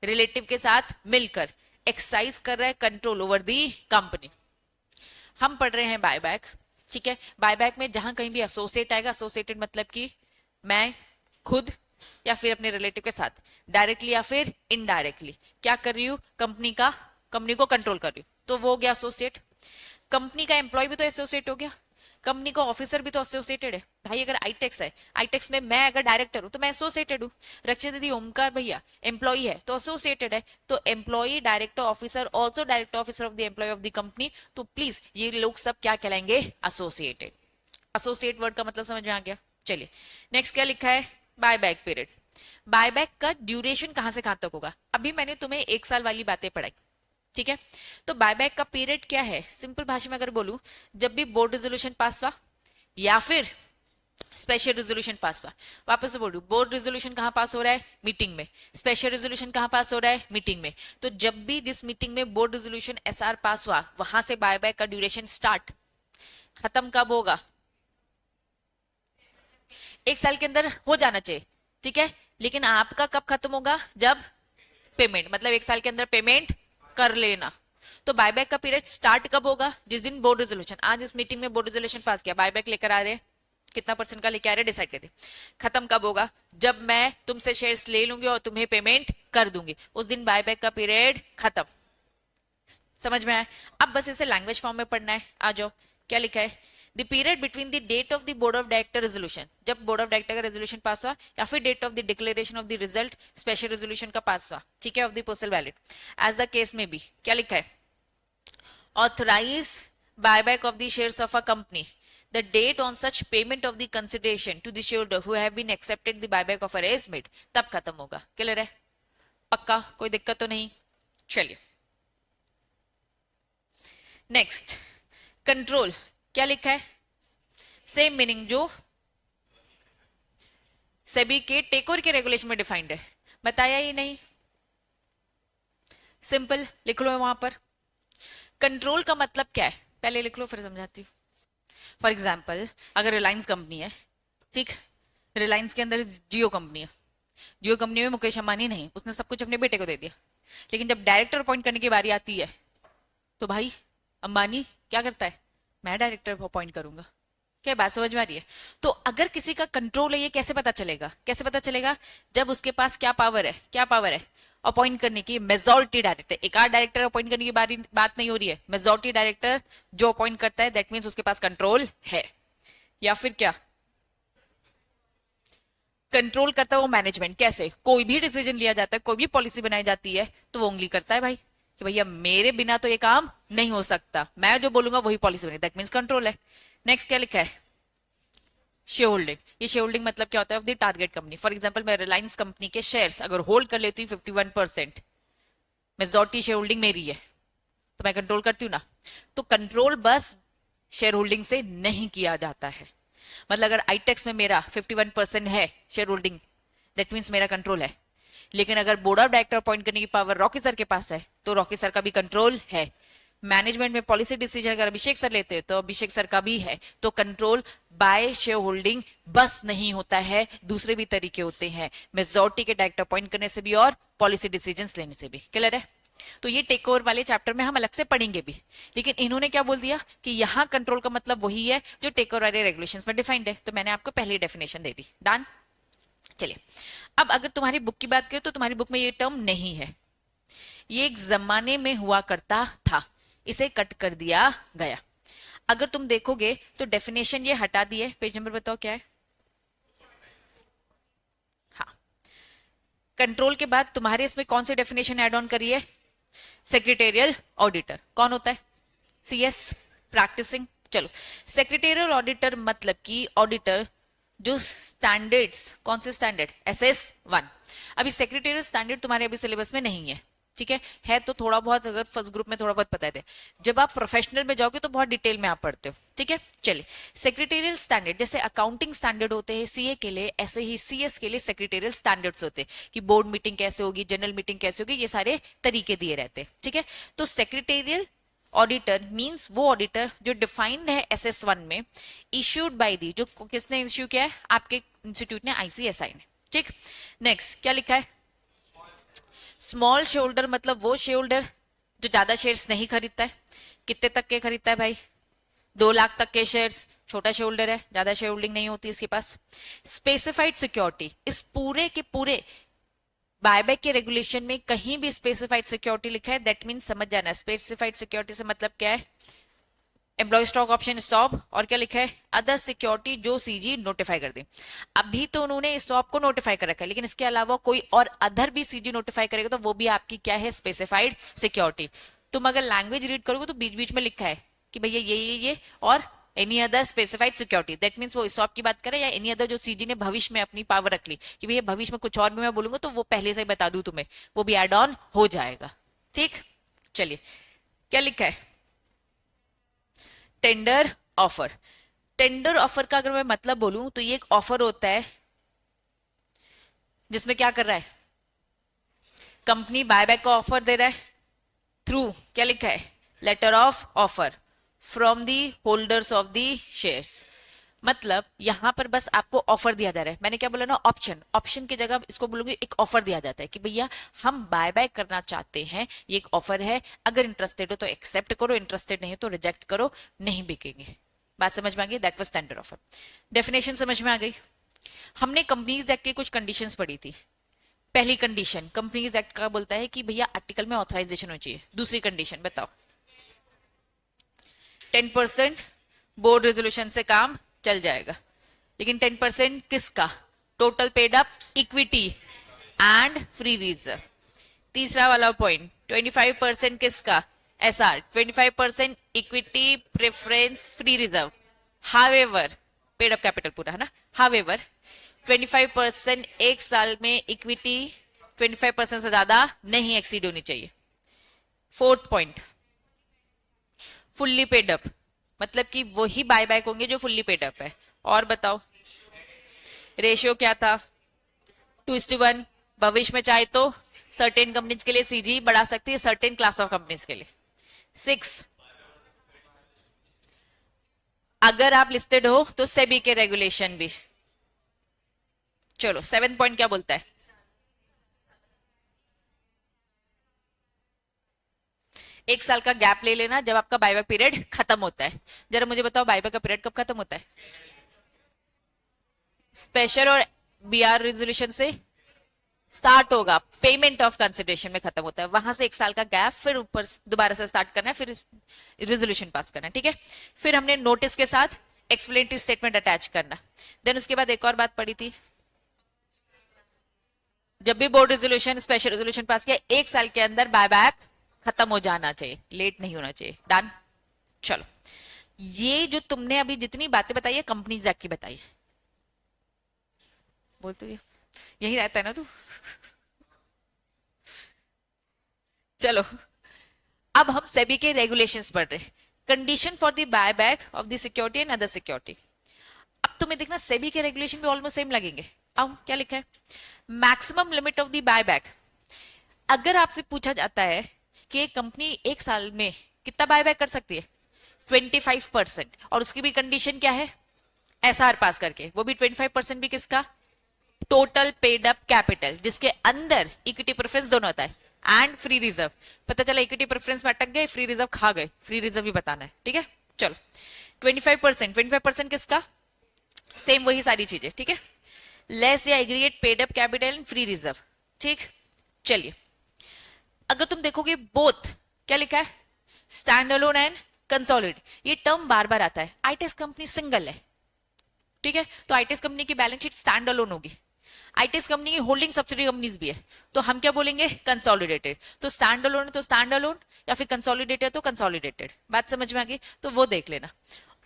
रिलेटिव के साथ मिलकर एक्सरसाइज कर रहा है कंट्रोल ओवर दी कंपनी। हम पढ़ रहे हैं बायबैक, ठीक है? बायबैक में जहां कहीं भी एसोसिएट आएगा, एसोसिएटेड मतलब कि मैं खुद या फिर अपने रिलेटिव के साथ डायरेक्टली या फिर इनडायरेक्टली क्या कर रही हूँ? कंपनी को कंट्रोल कर रही हूँ, तो वो हो गया एसोसिएट। कंपनी का एम्प्लॉय भी तो एसोसिएट हो गया, कंपनी का ऑफिसर भी तो एसोसिएटेड है भाई। अगर आईटेक्स है, आईटेक्स में मैं अगर डायरेक्टर हूं तो मैं एसोसिएटेड हूँ। रक्षा दीदी ओमकार भैया एम्प्लॉय है तो एसोसिएटेड है। तो employ director officer also director officer of the employ of the company, तो प्लीज ये लोग सब क्या कहलाएंगे? एसोसिएटेड। एसोसिएट वर्ड का मतलब समझ में आ गया। चलिए नेक्स्ट क्या लिखा है? Buyback period. बायबैक का ड्यूरेशन कहां से कहां तक होगा? अभी मैंने तुम्हें 1 साल वाली बातें पढ़ाई, ठीक है? तो बायबैक का पीरियड क्या है? सिंपल भाषा में अगर बोलूं, जब भी बोर्ड रेजोल्यूशन पास हुआ या फिर स्पेशल रेजोल्यूशन पास हुआ। वापस से बोलूं, बोर्ड रेजोल्यूशन कहां पास हो रहा है? मीटिंग में। स्पेशल रेजोल्यूशन कहां पास हो रहा है? मीटिंग में। तो जब भी जिस मीटिंग में बोर्ड रेजोल्यूशन एसआर पास हुआ, वहां से बायबैक का ड्यूरेशन स्टार्ट। खत्म कब होगा? 1 साल के अंदर हो जाना चाहिए, ठीक है? लेकिन आपका कब खत्म होगा? जब पेमेंट, मतलब 1 साल के अंदर पेमेंट कर लेना। तो बायबैक का पीरियड स्टार्ट कब होगा? जिस दिन बोर्ड रेजोल्यूशन, आज इस मीटिंग में बोर्ड रेजोल्यूशन पास किया, बायबैक लेकर आ रहे हैं, कितना परसेंट का लेके आ रहे हैं डिसाइड करते। खत्म कब होगा? जब मैं तुमसे शेयर्स ले लूंगी और तुम्हें पेमेंट कर दूंगी, उस दिन बायबैक का पीरियड खत्म। समझ में आया? अब बस इसे लैंग्वेज फॉर्म में पढ़ना है। आ जाओ, क्या लिखा है? The period between the date of the board of director resolution, जब बोर्ड ऑफ डायरेक्टर का रेजोल्यूशन पास हुआ, या फिर date of the declaration of the result special resolution का पास हुआ, ठीक है, of the postal ballot, as the case may be. क्या लिखा है? Authorise buyback of the shares of a company, the date on such payment of the consideration to the shareholder who have been accepted the buyback offer is made, तब खत्म होगा। Clear है? पक्का? कोई दिक्कत तो नहीं? चलिए नेक्स्ट, कंट्रोल। क्या लिखा है? सेम मीनिंग जो सेबी के टेकओवर के रेगुलेशन में डिफाइंड है। बताया ही नहीं? सिंपल लिख लो वहां पर। कंट्रोल का मतलब क्या है पहले लिख लो, फिर समझाती हूँ। फॉर एग्जाम्पल, अगर रिलायंस कंपनी है, ठीक, रिलायंस के अंदर जियो कंपनी है, जियो कंपनी में मुकेश अंबानी नहीं, उसने सब कुछ अपने बेटे को दे दिया। लेकिन जब डायरेक्टर अपॉइंट करने की बारी आती है तो भाई अंबानी क्या करता है? मैं डायरेक्टर अपॉइंट करूंगा। क्या बात समझ में आ रही है? तो अगर किसी का कंट्रोल है, ये कैसे पता चलेगा? कैसे पता चलेगा? जब उसके पास क्या पावर है? क्या पावर है? अपॉइंट करने की मेजोरिटी डायरेक्टर। एक आध डायरेक्टर अपॉइंट करने की बात नहीं हो रही है, मेजोरिटी डायरेक्टर जो अपॉइंट करता है, दैट मीन्स उसके पास कंट्रोल है। या फिर क्या कंट्रोल करता है? वो मैनेजमेंट। कैसे? कोई भी डिसीजन लिया जाता है, कोई भी पॉलिसी बनाई जाती है, तो वो उंगली करता है भाई कि भैया मेरे बिना तो ये काम नहीं हो सकता, मैं जो बोलूंगा वही पॉलिसी बनेगी, दैट मीन्स कंट्रोल है। नेक्स्ट क्या लिखा है? Share holding. ये शेयर होल्डिंग मतलब क्या होता है? Of the target company. For example, मैं रिलायंस कंपनी के शेयर्स अगर होल्ड कर लेती हूँ 51%, मेजॉरिटी शेयर होल्डिंग मेरी है, तो मैं कंट्रोल करती हूँ ना। तो कंट्रोल बस शेयर होल्डिंग से नहीं किया जाता है, मतलब अगर आईटेक्स में मेरा 51% है शेयर होल्डिंग, दैट मीन्स मेरा कंट्रोल है। लेकिन अगर बोर्ड ऑफ डायरेक्टर अपॉइंट करने की पावर रॉकी सर के पास है तो रॉकी सर का भी कंट्रोल है। मैनेजमेंट में पॉलिसी डिसीजन अगर अभिषेक सर लेते हैं तो अभिषेक सर का भी है। तो कंट्रोल बाय शेयर होल्डिंग बस नहीं होता है, दूसरे भी तरीके होते हैं, मेजॉरिटी के डायरेक्टर अपॉइंट करने से भी और पॉलिसी डिसीजंस लेने से भी। क्लियर है? तो ये टेक ओवर वाले चैप्टर में हम अलग से पढ़ेंगे भी। लेकिन इन्होंने क्या बोल दिया कि यहाँ कंट्रोल का मतलब वही है जो टेक ओवर वाले रेगुलेशंस में डिफाइंड है। तो मैंने आपको पहली डेफिनेशन दे दी। डन? चलिए, अब अगर तुम्हारी बुक की बात करें तो तुम्हारी बुक में ये टर्म नहीं है, ये एक जमाने में हुआ करता था, इसे कट कर दिया गया। अगर तुम देखोगे तो डेफिनेशन ये हटा दी है। पेज नंबर बताओ क्या है? हाँ, कंट्रोल के बाद तुम्हारे इसमें कौन सी डेफिनेशन ऐड ऑन करी है? Secretarial auditor. कौन होता है? CS, practising. चलो, सेक्रेटेरियल ऑडिटर मतलब कि ऑडिटर जो स्टैंडर्ड्स, कौन से स्टैंडर्ड? SS1। अभी सेक्रेटेरियल स्टैंडर्ड तुम्हारे अभी सिलेबस में नहीं है, ठीक है तो थोड़ा बहुत अगर फर्स्ट ग्रुप में थोड़ा बहुत पता है, जब आप प्रोफेशनल में जाओगे तो बहुत डिटेल में आप पढ़ते हो, ठीक है। चलिए, सेक्रेटेरियल स्टैंडर्ड जैसे अकाउंटिंग स्टैंडर्ड होते हैं सीए के लिए, ऐसे ही सीएस के लिए सेक्रेटेरियल स्टैंडर्ड्स होते हैं कि बोर्ड मीटिंग कैसे होगी, जनरल मीटिंग कैसे होगी, ये सारे तरीके दिए रहते हैं, ठीक है। तो सेक्रेटेरियल ऑडिटर मींस वो ऑडिटर जो डिफाइंड है SS1 में, इश्यूड बाय दी, जो किसने इश्यू किया है? आपके इंस्टीट्यूट ने, ICSI ने, ठीक। नेक्स्ट क्या लिखा है? स्मॉल शेयर होल्डर मतलब वो शेयर होल्डर जो ज्यादा शेयर्स नहीं खरीदता है। कितने तक के खरीदता है भाई? 2 लाख तक के शेयर्स, छोटा शेयर होल्डर है, ज्यादा शेयर होल्डिंग नहीं होती इसके पास। स्पेसिफाइड सिक्योरिटी, इस पूरे के पूरे बायबैक के रेगुलेशन में कहीं भी स्पेसिफाइड सिक्योरिटी लिखा है, दैट मीन समझ जाना, स्पेसिफाइड सिक्योरिटी से मतलब क्या है? एम्प्लॉय स्टॉक ऑप्शन स्टॉप, और क्या लिखा है? अदर सिक्योरिटी जो सीजी नोटिफाई कर दे। अभी तो उन्होंने स्टॉप को नोटिफाई कर रखा है, लेकिन इसके अलावा कोई और अदर भी सीजी नोटिफाई करेगा तो वो भी आपकी क्या है? Specified security. तुम अगर लैंग्वेज रीड करोगे तो बीच बीच में लिखा है कि भैया ये और any other specified security, that means वो स्टॉप की बात करे या एनी अदर जो सीजी ने भविष्य में अपनी पावर रख ली कि भैया भविष्य में कुछ और भी मैं बोलूंगा तो वो पहले से ही बता दूं तुम्हें, वो भी एड ऑन हो जाएगा, ठीक। चलिए, क्या लिखा है? Tender offer. टेंडर ऑफर का अगर मैं मतलब बोलूं तो ये एक ऑफर होता है जिसमें क्या कर रहा है? कंपनी बायबैक का ऑफर दे रहा है थ्रू, क्या लिखा है? Letter of offer from the holders of the shares. मतलब यहां पर बस आपको ऑफर दिया जा रहा है। मैंने क्या बोला ना? ऑप्शन। ऑप्शन की जगह इसको बोलूंगी एक ऑफर दिया जाता है कि भैया हम बाय बाय करना चाहते हैं, ये एक ऑफर है, अगर इंटरेस्टेड हो तो एक्सेप्ट करो, इंटरेस्टेड नहीं हो तो रिजेक्ट करो, नहीं बिकेंगे। बात समझ में आ गई? That was tender offer. Definition समझ में आ गई? हमने कंपनीज एक्ट की कुछ कंडीशंस पढ़ी थी। पहली कंडीशन कंपनीज एक्ट का बोलता है कि भैया आर्टिकल में ऑथराइजेशन होनी चाहिए। दूसरी कंडीशन बताओ? 10% बोर्ड रेजोल्यूशन से काम चल जाएगा। लेकिन 10% किसका? Total paid up equity and free reserve. तीसरा वाला पॉइंट 25% किसका? SR, 25% equity preference free reserve. However paid up capital पूरा है ना। हावेवर 25% एक साल में इक्विटी 25% से ज्यादा नहीं एक्सीड होनी चाहिए। Fourth point fully paid up, मतलब कि वही बाय बैक होंगे जो फुल्ली पेड अप है। और बताओ रेशियो क्या था? 2:1। भविष्य में चाहे तो सर्टेन कंपनीज के लिए सीजी बढ़ा सकती है, सर्टेन क्लास ऑफ कंपनीज के लिए। 6, अगर आप लिस्टेड हो तो सेबी के रेगुलेशन भी। चलो 7 पॉइंट क्या बोलता है? एक साल का गैप ले लेना जब आपका बायबैक पीरियड खत्म होता है। जरा मुझे बताओ बायबैक का पीरियड कब खत्म होता है? स्पेशल और BR रेजोल्यूशन से स्टार्ट होगा, पेमेंट ऑफ कंसिडरेशन में खत्म होता है, वहां से एक साल का गैप, फिर ऊपर दोबारा से स्टार्ट करना है, फिर रेजोल्यूशन पास करना है, ठीक है। फिर हमने नोटिस के साथ एक्सप्लेनेटरी स्टेटमेंट अटैच करना। देन उसके बाद एक और बात पड़ी थी, जब भी board resolution special resolution pass किया, एक साल के अंदर बायबैक खत्म हो जाना चाहिए, लेट नहीं होना चाहिए। डन? चलो, ये जो तुमने अभी जितनी बातें बताई है कंपनीज एक्ट की बताई है। बोलते यही रहता है ना तू? चलो, अब हम सेबी के रेगुलेशंस पढ़ रहे हैं। Condition for the buyback of the security and other security. अब अब तुम्हें देखना सेबी के रेगुलेशन भी ऑलमोस्ट सेम लगेंगे। अब क्या लिखा है, maximum limit of the buyback. अगर आपसे पूछा जाता है कि एक कंपनी एक साल में कितना बायबैक कर सकती है, 25%, और उसकी भी कंडीशन क्या है, एसआर पास करके, वो भी 25% भी किसका, टोटल पेड अप कैपिटल, जिसके अंदर इक्विटी प्रेफरेंस दोनों होता है एंड फ्री रिजर्व। पता चला इक्विटी प्रेफरेंस में अटक गए, फ्री रिजर्व खा गए, फ्री रिजर्व भी बताना है, ठीक है। चलो 25% किसका, सेम वही सारी चीजें, ठीक है। लेस या aggregate paid up capital and free reserve, ठीक। चलिए अगर तुम देखोगे बोथ, क्या लिखा है, स्टैंड अलोन एंड कंसोलिडेट, ये टर्म बार बार आता है। आईटीएस कंपनी सिंगल है, ठीक है, तो आईटीएस कंपनी की बैलेंस शीट स्टैंड अलोन होगी। आईटीएस कंपनी की होल्डिंग सब्सिडी कंपनीज भी है, तो हम क्या बोलेंगे, कंसोलिडेटेड। तो स्टैंड अलोन है तो स्टैंड अलोन, या फिर कंसोलिडेटेड है तो कंसोलिडेटेड। बात समझ में आ गई, तो वो देख लेना।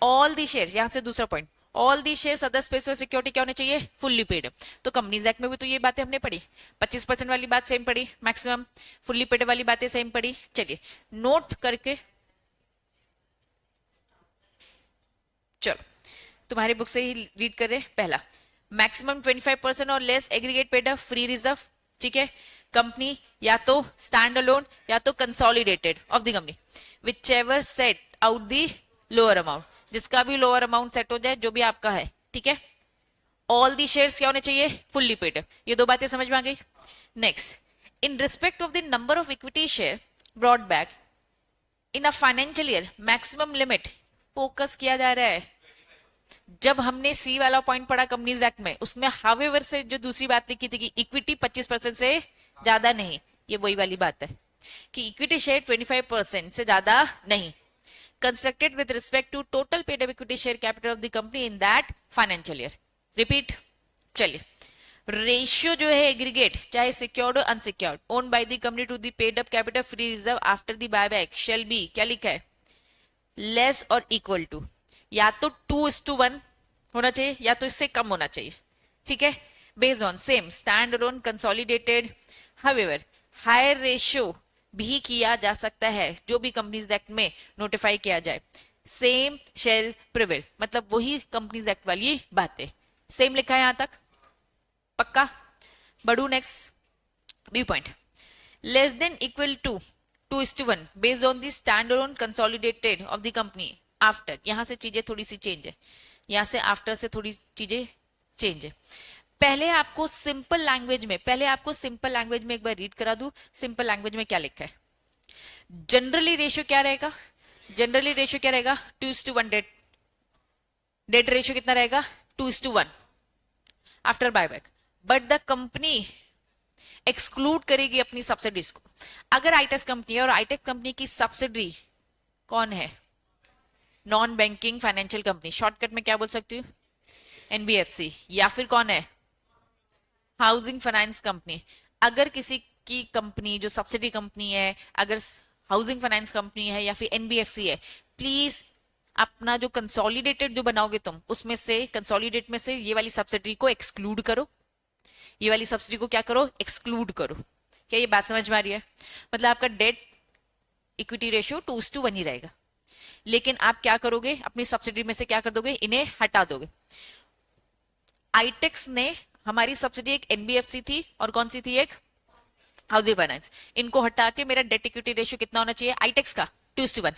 ऑल दी शेयर्स, यहां से दूसरा point, all the shares other specific security क्या होने चाहिए, फुल्ली पेड। तो कंपनीज एक्ट में भी तो ये बातें हमने पढ़ी, 25% वाली बात सेम पढ़ी, मैक्सिमम फुल्ली पेड वाली बातें सेम पढ़ी। चलिए नोट करके, चलो तुम्हारी बुक से ही रीड कर रहे हैं। पहला, मैक्सिमम 25% और less aggregate paid up free reserve, ठीक है। कंपनी या तो स्टैंड अलोन या तो consolidated of the company, which ever set out the lower amount, जिसका भी लोअर अमाउंट सेट हो जाए, जो भी आपका है, ठीक है। ऑल दी शेयर्स क्या होने चाहिए, फुल्ली पेड। ये दो बातें समझ में आ गई। Next, in respect of the number of equity share bought back in a financial year, maximum limit focus किया जा रहा है। जब हमने सी वाला पॉइंट पढ़ा कंपनीज एक्ट में, उसमें हावेवर से जो दूसरी बात लिखी थी कि इक्विटी 25% से ज्यादा नहीं, ये वही वाली बात है कि इक्विटी शेयर 25% से ज्यादा नहीं, constructed with respect to total paid up equity share capital of the company in that financial year. Repeat, चलिए रेशियो जो है एग्रीगेट, चाहे सिक्योर्ड और unsecured, owed by the company to the paid up capital free reserve after the buyback shall be, क्या लिखा है, less और equal to, या तो 2:1 होना चाहिए या तो इससे कम होना चाहिए, ठीक है। Based on same standalone consolidated, however higher ratio भी किया जा सकता है, जो भी कंपनीज एक्ट में नोटिफाई किया जाए। सेम शेल प्रिवेल, मतलब वही कंपनीज एक्ट वाली बातें सेम लिखा है यहां तक, पक्का। बढ़ू next, B point, less than equal to 2:1 based on the standalone consolidated of the company after, यहां से चीजें थोड़ी सी चेंज है, यहां से आफ्टर से थोड़ी चीजें चेंज है। पहले आपको सिंपल लैंग्वेज में, पहले आपको सिंपल लैंग्वेज में एक बार रीड करा दूं, सिंपल लैंग्वेज में क्या लिखा है। जनरली रेशियो क्या रहेगा, जनरली रेशियो क्या रहेगा, 2:1 डेट, डेट रेशियो कितना रहेगा, 2:1 after buyback, but the company exclude करेगी अपनी सब्सिडीज को। अगर आईटेक्स कंपनी है और आईटेक्स कंपनी की सब्सिडरी कौन है, non banking financial company, shortcut में क्या बोल सकती हूँ, एनबीएफसी, या फिर कौन है, हाउसिंग फाइनेंस कंपनी। अगर किसी की कंपनी जो सब्सिडी कंपनी है, अगर हाउसिंग फाइनेंस कंपनी है या फिर एनबीएफसी है, प्लीज अपना जो कंसोलिडेटेड जो बनाओगे तुम, उसमें से कंसोलिडेट में से ये वाली सब्सिडी को एक्सक्लूड करो, ये वाली सब्सिडी को क्या करो, एक्सक्लूड करो। क्या ये बात समझ में आ रही है, मतलब आपका डेट इक्विटी रेशियो 2:1 ही रहेगा, लेकिन आप क्या करोगे, अपनी सब्सिडी में से क्या कर दोगे, इन्हें हटा दोगे। आईटेक्स ने, हमारी सब्सिडी एक एनबीएफसी थी और कौन सी थी, एक हाउसिंग फाइनेंस, इनको हटा के मेरा डेट इक्विटी रेशियो कितना होना चाहिए, आईटेक्स का 2:1।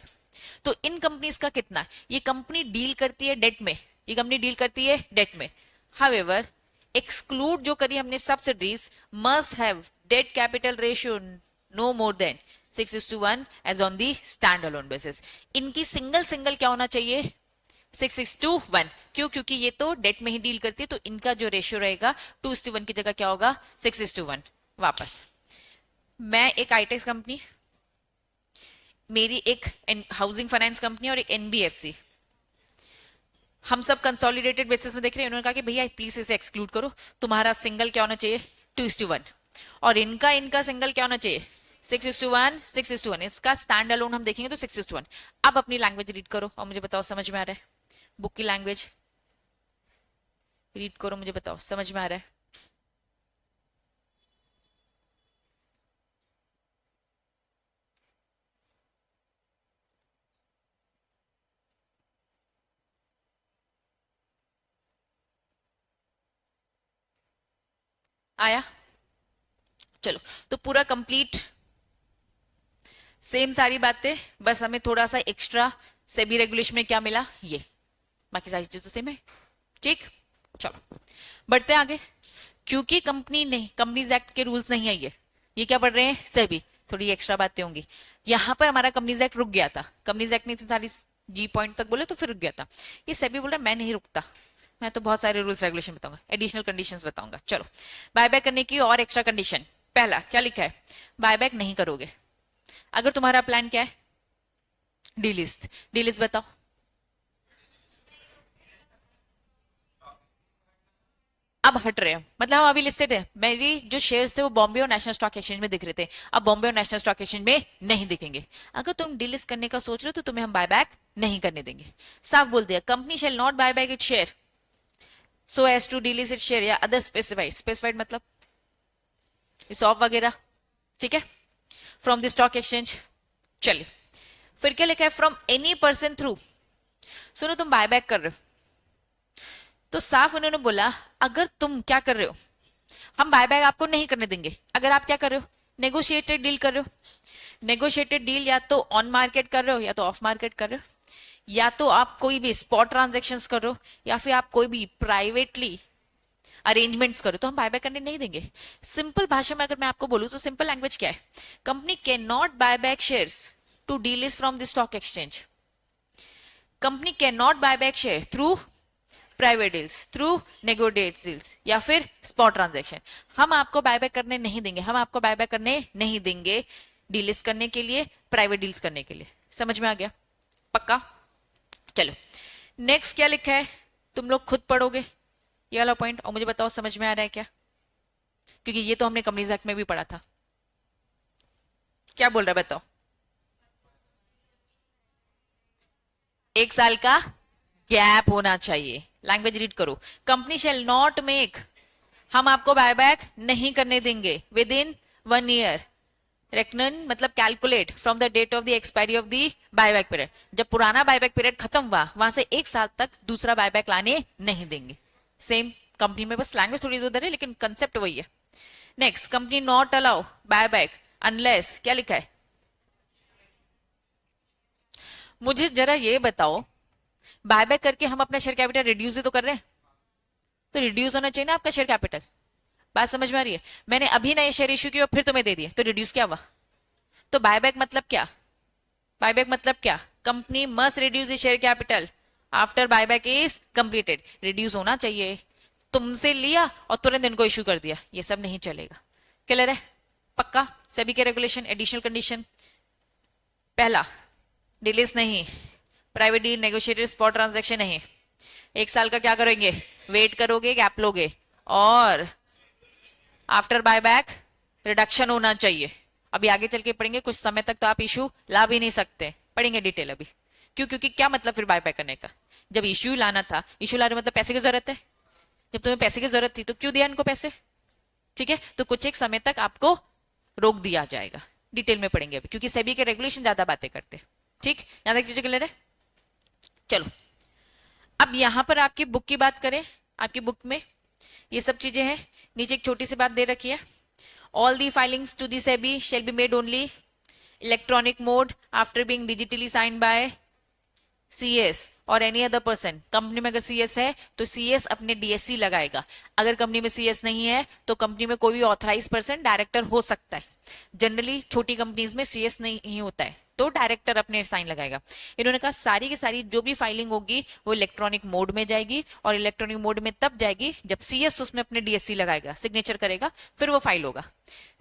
तो इन कंपनीज का कितना, ये कंपनी डील करती है डेट में, ये कंपनी डील करती है डेट में। हाउएवर एक्सक्लूड जो करी हमने subsidiaries, must have debt capital ratio no more than 6:1 as on the standalone basis. इनकी सिंगल सिंगल क्या होना चाहिए, 6:1। क्यों, क्योंकि ये तो डेट में ही डील करती है, तो इनका जो रेशियो रहेगा 2:1 की जगह क्या होगा, 6:1। वापस, मैं एक आईटेक्स कंपनी, मेरी एक हाउसिंग फाइनेंस कंपनी और एक एनबीएफसी, हम सब कंसोलिडेटेड बेसिस में देख रहे हैं। उन्होंने कहा कि भैया प्लीज इसे एक्सक्लूड करो, तुम्हारा सिंगल क्या होना चाहिए, 2:1, और इनका इनका सिंगल क्या होना चाहिए, 6:1, 6:1। इसका स्टैंड अलोन हम देखेंगे तो 6:1। अब अपनी लैंग्वेज रीड करो और मुझे बताओ समझ में आ रहा है, बुक की लैंग्वेज रीड करो, मुझे बताओ समझ में आ रहा है। आया? चलो, तो पूरा कंप्लीट, सेम सारी बातें, बस हमें थोड़ा सा एक्स्ट्रा सेबी रेगुलेशन में क्या मिला, ये, बाकी सारी चीजें सेम है। ठीक, चलो बढ़ते हैं आगे। क्योंकि कंपनी नहीं, कंपनीज एक्ट के रूल्स नहीं है ये क्या पढ़ रहे हैं, सेबी, थोड़ी एक्स्ट्रा बातें होंगी। यहां पर हमारा कंपनीज एक्ट रुक गया था, कंपनीज एक्ट ने सारी जी पॉइंट तक बोले तो फिर रुक गया था। ये सेबी बोल रहा है मैं नहीं रुकता, मैं तो बहुत सारे रूल्स रेगुलेशन बताऊंगा, एडिशनल कंडीशंस बताऊंगा। चलो, बायबैक करने की और एक्स्ट्रा कंडीशन, पहला क्या लिखा है, बायबैक नहीं करोगे अगर तुम्हारा प्लान क्या है, डीलिस्ट, डीलिस्ट बताओ। अब हट रहे हैं, मतलब हम अभी लिस्टेड है, मेरी जो शेयर्स थे वो बॉम्बे और नेशनल स्टॉक एक्सचेंज में दिख रहे थे, अब बॉम्बे और नेशनल स्टॉक एक्सचेंज में नहीं दिखेंगे। अगर तुम डीलिस्ट करने का सोच रहे हो तो तुम्हें हम बायबैक नहीं करने देंगे। साफ बोल दिया, company shall not buy back it share so as to delist it share या अदर स्पेसिफाइड, स्पेसिफाइड मतलब सॉप वगैरह, ठीक है, फ्रॉम द स्टॉक एक्सचेंज। चलिए, फिर क्या लिखा है, फ्रॉम एनी पर्सन थ्रू, सुनो तुम बायबैक कर रहे हो तो साफ उन्होंने बोला अगर तुम क्या कर रहे हो, हम बायबैक आपको नहीं करने देंगे अगर आप क्या कर रहे हो, नेगोशिएटेड डील कर रहे हो। नेगोशिएटेड डील या तो ऑन मार्केट कर रहे हो या तो ऑफ मार्केट कर रहे हो, या तो आप कोई भी स्पॉट ट्रांजेक्शंस कर रहे हो या फिर आप कोई भी प्राइवेटली अरेंजमेंट्स करो, तो हम बायबैक करने नहीं देंगे। सिंपल भाषा में अगर मैं आपको बोलूं तो सिंपल लैंग्वेज क्या है, company can not buy back shares to delist from the stock exchange. Company can not buy back share through private deals, through negotiate deals या फिर स्पॉट ट्रांजैक्शन। हम आपको बायबैक करने नहीं देंगे, हम आपको बायबैक करने नहीं देंगे डीलिस्ट करने के लिए, प्राइवेट डील्स करने के लिए। समझ में आ गया? पक्का? चलो, नेक्स्ट क्या लिखा है, तुम लोग खुद पढ़ोगे ये वाला पॉइंट और मुझे बताओ समझ में आ रहा है क्या, क्योंकि ये तो हमने कंपनीज एक्ट में भी पढ़ा था। क्या बोल रहा है बताओ? 1 साल का गैप होना चाहिए। लैंग्वेज रीड करो, कंपनी शेल नॉट मेक, हम आपको बायबैक नहीं करने देंगे विद इन 1 ईयर, रेकनन मतलब calculate from the date of the expiry of the buyback period, जब पुराना बायबैक पीरियड खत्म हुआ वहां से 1 साल तक दूसरा बायबैक लाने नहीं देंगे। सेम कंपनी में, बस लैंग्वेज थोड़ी उधर है लेकिन कंसेप्ट वही है। Next, company not allow buyback unless, क्या लिखा है, मुझे जरा ये बताओ, बायबैक करके हम अपना शेयर कैपिटल रिड्यूस ही तो कर रहे हैं, तो रिड्यूस होना चाहिए ना आपका शेयर कैपिटल। बात समझ में आ रही है? मैंने अभी नए शेयर इश्यू किया फिर तुम्हें दे दिए तो रिड्यूस क्या हुआ? तो बायबैक मतलब क्या, बायबैक मतलब क्या, company must reduce share capital after buyback is completed, reduce होना चाहिए। तुमसे लिया और तुरंत इनको इश्यू कर दिया, ये सब नहीं चलेगा। क्लियर है? पक्का? सभी के रेगुलेशन, एडिशनल कंडीशन, पहला डिलीज नहीं, private deal, negotiated spot transaction नहीं, 1 साल का क्या करेंगे, वेट करोगे, गैप लोगे, और आफ्टर बायबैक रिडक्शन होना चाहिए। अभी आगे चल के पढ़ेंगे, कुछ समय तक तो आप इशू ला भी नहीं सकते, पढ़ेंगे डिटेल अभी। क्यों? क्योंकि क्या मतलब फिर बायबैक करने का, जब इश्यू लाना था, इश्यू लाने मतलब पैसे की जरूरत है, जब तुम्हें पैसे की जरूरत थी तो क्यों दिया इनको पैसे? ठीक है, तो कुछ एक समय तक आपको रोक दिया जाएगा, डिटेल में पढ़ेंगे अभी, क्योंकि सेबी के रेगुलेशन ज्यादा बातें करते हैं। ठीक, यहां तक चीजें क्लियर है? चलो, अब यहां पर आपकी बुक की बात करें, आपकी बुक में ये सब चीजें हैं, नीचे एक छोटी सी बात दे रखी है, all the filings to the SEBI shall be made only electronic mode after being digitally signed by CS और एनी अदर पर्सन। कंपनी में अगर CS है तो CS अपने DSC लगाएगा, अगर कंपनी में CS नहीं है तो कंपनी में कोई भी ऑथराइज पर्सन डायरेक्टर हो सकता है। जनरली छोटी कंपनीज में CS नहीं होता है तो डायरेक्टर अपने साइन लगाएगा। इन्होंने कहा सारी की सारी जो भी फाइलिंग होगी वो इलेक्ट्रॉनिक मोड में जाएगी, और इलेक्ट्रॉनिक मोड में तब जाएगी जब CS उसमें अपने DSC लगाएगा, सिग्नेचर करेगा, फिर वो फाइल होगा।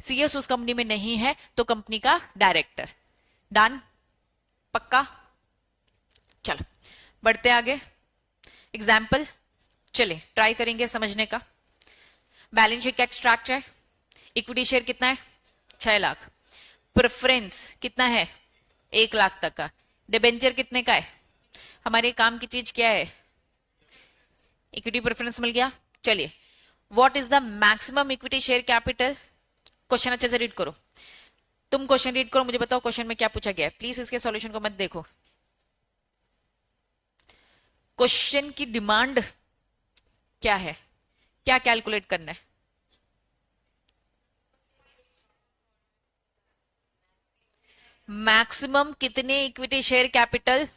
CS उस कंपनी में नहीं है तो कंपनी का डायरेक्टर। डन? पक्का? चलो बढ़ते आगे, एग्जाम्पल चले ट्राई करेंगे समझने का। बैलेंस शीट का एक्सट्रैक्ट है, इक्विटी शेयर कितना है, 6 लाख, प्रेफरेंस कितना है, 1 लाख तक का, डिबेंचर कितने का है, हमारे काम की चीज क्या है, इक्विटी प्रेफरेंस मिल गया। चलिए, what is the maximum equity share capital, question अच्छे से रीड करो, तुम क्वेश्चन रीड करो, मुझे बताओ क्वेश्चन में क्या पूछा गया है, प्लीज इसके सॉल्यूशन को मत देखो। क्वेश्चन की डिमांड क्या है, क्या कैलकुलेट करना है, मैक्सिमम कितने equity share capital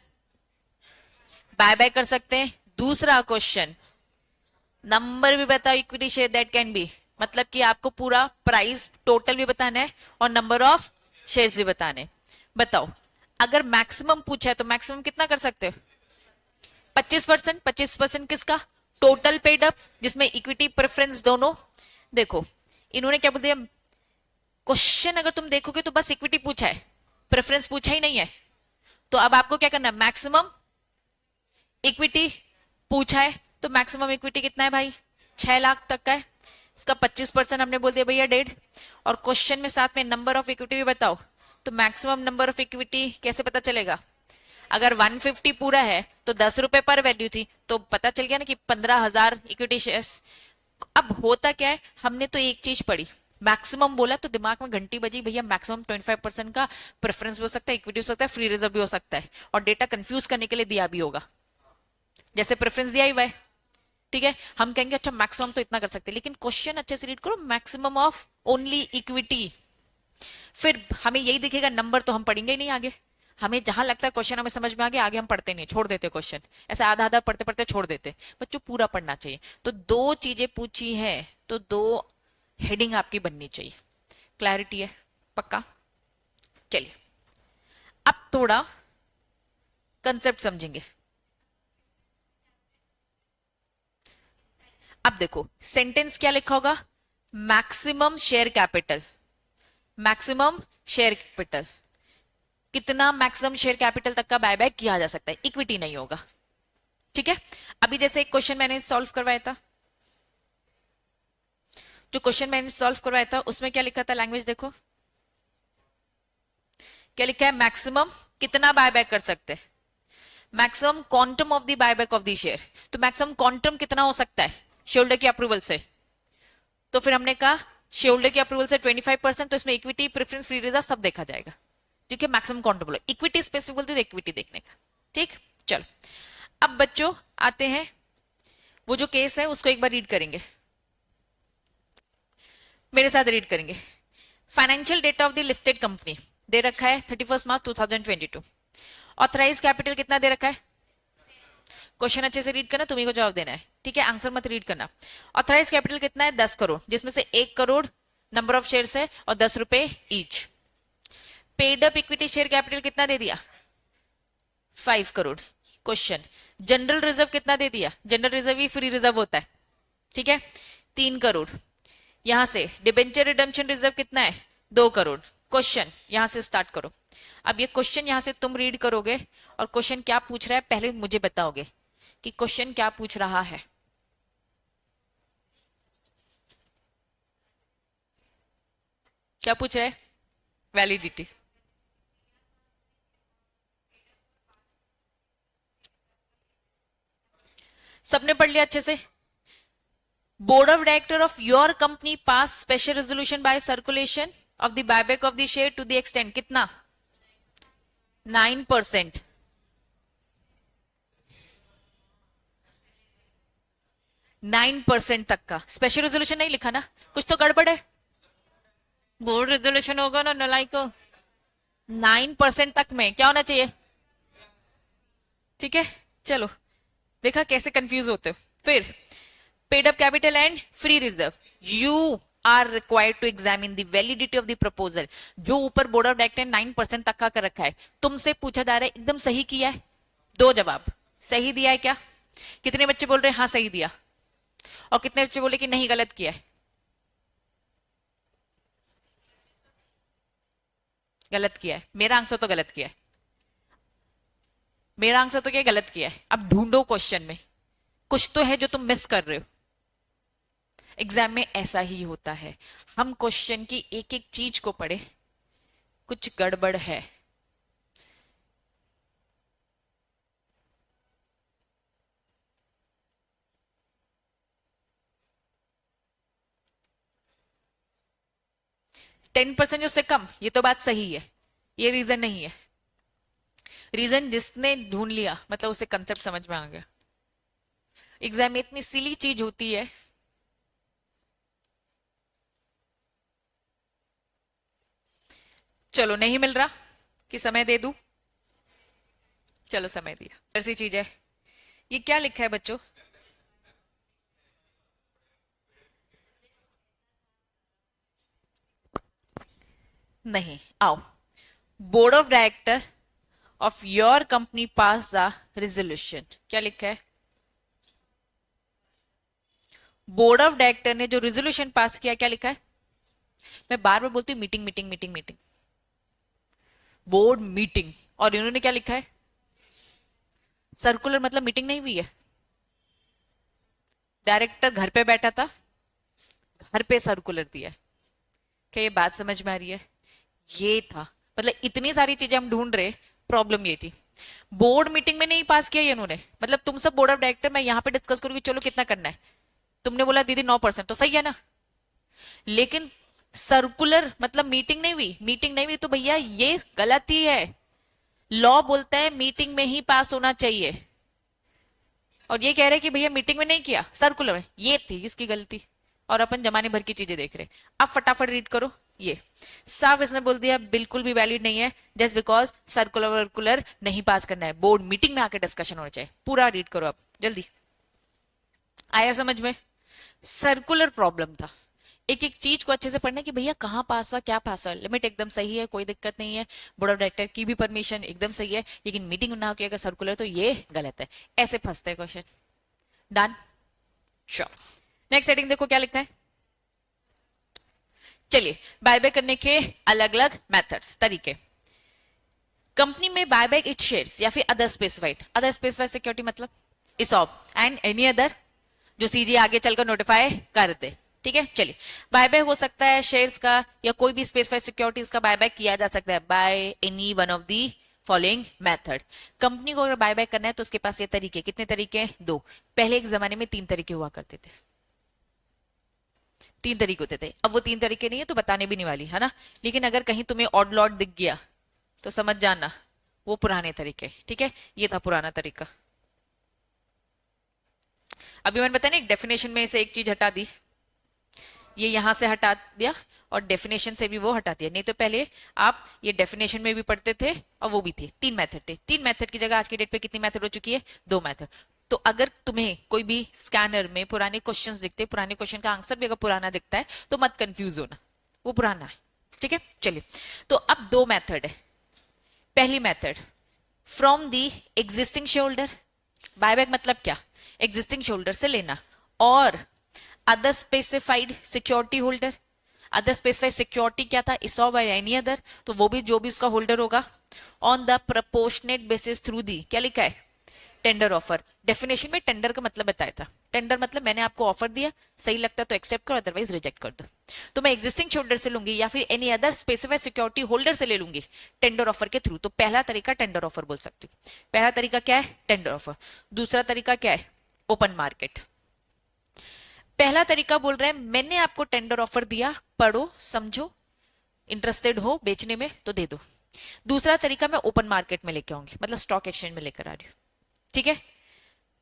buy buy कर सकते हैं? दूसरा क्वेश्चन, नंबर भी बताओ equity share that can be, मतलब कि आपको पूरा प्राइस टोटल भी बताना है और नंबर ऑफ शेयर्स भी बताने हैं। बताओ, अगर मैक्सिमम पूछा है तो मैक्सिमम कितना कर सकते हो? 25%। 25% किसका? टोटल पेड अप, जिसमें इक्विटी प्रेफरेंस दोनों। देखो इन्होंने क्या बोल दिया, क्वेश्चन अगर तुम देखोगे तो बस इक्विटी पूछा है, प्रेफरेंस पूछा ही नहीं है। तो अब आपको क्या करना है, मैक्सिमम इक्विटी पूछा है तो मैक्सिमम इक्विटी कितना है भाई? 6 लाख तक का है। इसका 25% हमने बोल दिया भैया 1.5। और क्वेश्चन में साथ में नंबर ऑफ इक्विटी भी बताओ, तो मैक्सिमम नंबर ऑफ इक्विटी कैसे पता चलेगा? अगर 150 पूरा है तो 10 रुपए पर वैल्यू थी, तो पता चल गया ना कि 15,000 इक्विटी शेयर्स। अब होता क्या है, हमने तो एक चीज पढ़ी, मैक्सिमम बोला तो दिमाग में घंटी बजी, भैया मैक्सिमम 25% का प्रेफरेंस भी हो सकता है, इक्विटी हो सकता है, फ्री रिजर्व भी हो सकता है, और डेटा कंफ्यूज करने के लिए दिया भी होगा, जैसे प्रेफरेंस दिया ही हुआ है। ठीक है, हम कहेंगे अच्छा मैक्सिमम तो इतना कर सकते हैं, लेकिन क्वेश्चन अच्छे से रीड करो, मैक्सिमम ऑफ ओनली इक्विटी। फिर हमें यही दिखेगा, नंबर तो हम पढ़ेंगे ही नहीं आगे। हमें जहां लगता है क्वेश्चन हमें समझ में आ गया, आगे हम पढ़ते नहीं, छोड़ देते क्वेश्चन, ऐसे आधा आधा पढ़ते पढ़ते छोड़ देते। बच्चों पूरा पढ़ना चाहिए। तो दो चीजें पूछी है तो दो हेडिंग आपकी बननी चाहिए। क्लैरिटी है? पक्का? चलिए अब थोड़ा कंसेप्ट समझेंगे। अब देखो सेंटेंस क्या लिखा होगा, maximum share capital. Maximum share capital, कितना मैक्सिमम शेयर कैपिटल तक का बाय बाय किया जा सकता है, इक्विटी नहीं होगा। ठीक है, अभी जैसे एक क्वेश्चन मैंने सॉल्व करवाया था, जो क्वेश्चन मैंने सॉल्व करवाया था उसमें क्या लिखा था, लैंग्वेज देखो क्या लिखा है, मैक्सिमम कितना बाय बैक कर सकते हैं, maximum quantum of the buyback of the share. तो मैक्सिमम क्वांटम कितना हो सकता है शेयर होल्डर की अप्रूवल से? तो फिर हमने कहा शेयर होल्डर की अप्रूवल से 25%, तो इसमें इक्विटी प्रेफरेंस फ्री रिजर्व सब देखा जाएगा। ठीक है, मैक्सिमम क्वांटम बोलो, इक्विटी स्पेसिफिक बोलते इक्विटी देखने का। ठीक, चलो अब बच्चों आते हैं, वो जो केस है उसको एक बार रीड करेंगे, मेरे साथ रीड करेंगे। Financial data of the listed company दे रखा है 31 मार्च 2022। ऑथराइज कैपिटल कितना दे रखा है? क्वेश्चन अच्छे से रीड करना, तुम्ही को जवाब देना है। ठीक है, आंसर मत रीड करना। ऑथराइज कैपिटल कितना है? 10 करोड़, जिसमें से 1 करोड़ नंबर ऑफ शेयर्स है और 10 रुपए each. Paid up equity share capital कितना दे दिया? 5 करोड़। क्वेश्चन, जनरल रिजर्व कितना दे दिया? जनरल रिजर्व ही फ्री रिजर्व होता है। ठीक है, 3 करोड़। यहां से डिबेंचर रिडम्पशन रिजर्व कितना है? 2 करोड़। क्वेश्चन यहां से स्टार्ट करो। अब ये क्वेश्चन यहां से तुम रीड करोगे और क्वेश्चन क्या पूछ रहा है पहले मुझे बताओगे कि क्वेश्चन क्या पूछ रहा है। क्या पूछ रहा है? वैलिडिटी। सबने पढ़ लिया अच्छे से? Board of director of your company pass special resolution by circulation of the buyback of the share to the extent कितना? 9%। 9% तक का स्पेशल रेजोल्यूशन नहीं लिखा ना, कुछ तो गड़बड़ है। बोर्ड रेजोल्यूशन होगा ना नलाइको। 9% तक में क्या होना चाहिए? ठीक है, चलो देखा कैसे कंफ्यूज होते हो। फिर paid up capital and free reserve, you are required to examine the validity of the proposal. जो ऊपर बोर्ड ऑफ डायरेक्टर 9% तक का कर रखा है, तुमसे पूछा जा रहा है एकदम सही किया है? 2 जवाब, सही दिया है क्या? कितने बच्चे बोल रहे हैं हाँ सही दिया, और कितने बच्चे बोले कि नहीं गलत किया है? गलत किया है। मेरा आंसर तो गलत किया है, मेरा आंसर तो क्या गलत किया है। अब ढूंढो क्वेश्चन में कुछ तो है जो तुम मिस कर रहे हो। एग्जाम में ऐसा ही होता है, हम क्वेश्चन की एक एक चीज को पढ़े, कुछ गड़बड़ है। टेन परसेंट उससे कम, ये तो बात सही है, ये रीजन नहीं है। रीजन जिसने ढूंढ लिया मतलब उसे कंसेप्ट समझ में आ गया। एग्जाम में इतनी सिली चीज होती है। चलो नहीं मिल रहा, कि समय दे दूं? चलो समय दिया, ऐसी चीज है। ये क्या लिखा है बच्चों? नहीं, आओ। Board of director of your company pass the resolution, क्या लिखा है? बोर्ड ऑफ डायरेक्टर ने जो रेजोल्यूशन पास किया, क्या लिखा है? मैं बार बार बोलती हूँ meeting meeting meeting meeting, board meeting, और इन्होंने क्या लिखा है? सर्कुलर, मतलब मीटिंग नहीं हुई है। डायरेक्टर घर पे बैठा था, घर पे सर्कुलर दिया है। क्या ये बात समझ में आ रही है? ये था, मतलब इतनी सारी चीजें हम ढूंढ रहे, प्रॉब्लम ये थी। बोर्ड मीटिंग में नहीं पास किया ये इन्होंने, मतलब तुम सब बोर्ड ऑफ डायरेक्टर, मैं यहाँ पे डिस्कस करूंगी, चलो कितना करना है, तुमने बोला दीदी 9%, तो सही है ना। लेकिन सर्कुलर मतलब मीटिंग नहीं हुई, मीटिंग नहीं हुई तो भैया ये गलत ही है। लॉ बोलता है मीटिंग में ही पास होना चाहिए, और ये कह रहे हैं कि भैया मीटिंग में नहीं किया, सर्कुलर में, ये थी इसकी गलती। और अपन जमाने भर की चीजें देख रहे। अब फटाफट रीड करो। ये साफ इसने बोल दिया बिल्कुल भी वैलिड नहीं है, जस्ट बिकॉज सर्कुलर वर्कुलर नहीं पास करना है, बोर्ड मीटिंग में आकर डिस्कशन होना चाहिए। पूरा रीड करो अब जल्दी। आया समझ में? सर्कुलर प्रॉब्लम था। एक एक चीज को अच्छे से पढ़ना कि भैया कहाँ पास हुआ, क्या पास हुआ, लिमिट एकदम सही है, कोई दिक्कत नहीं है, बोर्ड ऑफ डायरेक्टर की भी परमिशन एकदम सही है, लेकिन मीटिंग ना किया सर्कुलर तो ये गलत है। ऐसे फंसते हैं question. Done, sure. Next setting देखो क्या लिखा है। चलिए, बायबैक करने के अलग अलग मेथड्स, तरीके। कंपनी में बायबैक इट शेयर्स या फिर अदर स्पेसिफाइड सिक्योरिटी मतलब इसॉप एंड एनी अदर जो सीजी आगे चलकर नोटिफाई कर दे। ठीक है, चलिए। बायबैक हो सकता है शेयर्स का या कोई भी स्पेसिफाइड सिक्योरिटीज का बायबैक किया जा सकता है by any one of the following method. Company को अगर बायबैक करना है तो उसके पास ये तरीके, कितने तरीके? दो। पहले एक जमाने में 3 तरीके हुआ करते थे, 3 तरीके होते थे। अब वो 3 तरीके नहीं है तो बताने भी नहीं वाली, है ना। लेकिन अगर कहीं तुम्हें ऑड लॉट दिख गया तो समझ जाना वो पुराने तरीके। ठीक है, ये था पुराना तरीका। अभी मैंने बताया ना, एक डेफिनेशन में से एक चीज हटा दी, ये यहां से हटा दिया और डेफिनेशन से भी वो हटा दिया। नहीं तो पहले आप ये डेफिनेशन में भी पढ़ते थे और वो भी थे। 3 मेथड थे। 3 मेथड की जगह आज की डेट पे कितनी मेथड हो चुकी है? 2 मेथड। तो अगर तुम्हें कोई भी स्कैनर में पुराने क्वेश्चंस दिखते, पुराने क्वेश्चन का आंसर भी अगर पुराना दिखता है तो मत कंफ्यूज होना, वो पुराना है। ठीक है, चलिए। तो अब 2 मेथड है। पहली method, from the existing share, buyback मतलब क्या? एग्जिस्टिंग शेयर से लेना। और other specified security holder, other specified security क्या था? इसॉप बाय एनी अदर, तो वो भी जो भी उसका होल्डर होगा। On the proportionate basis through the, क्या लिखा है? Tender offer. डेफिनेशन में टेंडर का मतलब बताया था। टेंडर मतलब मैंने आपको ऑफर दिया, सही लगता तो एक्सेप्ट करो, अदरवाइज रिजेक्ट कर दो। तो मैं एग्जिस्टिंग होल्डर से लूंगी या फिर any other specified security holder से ले लूंगी टेंडर ऑफर के थ्रू। तो पहला तरीका टेंडर ऑफर बोल सकती हूँ। पहला तरीका क्या है? Tender offer. दूसरा तरीका क्या है? Open market. पहला तरीका बोल रहे हैं मैंने आपको टेंडर ऑफर दिया, पढ़ो समझो, इंटरेस्टेड हो बेचने में तो दे दो। दूसरा तरीका मैं ओपन मार्केट में लेके आऊंगी, मतलब स्टॉक एक्सचेंज में लेकर आ रही हूँ। ठीक है,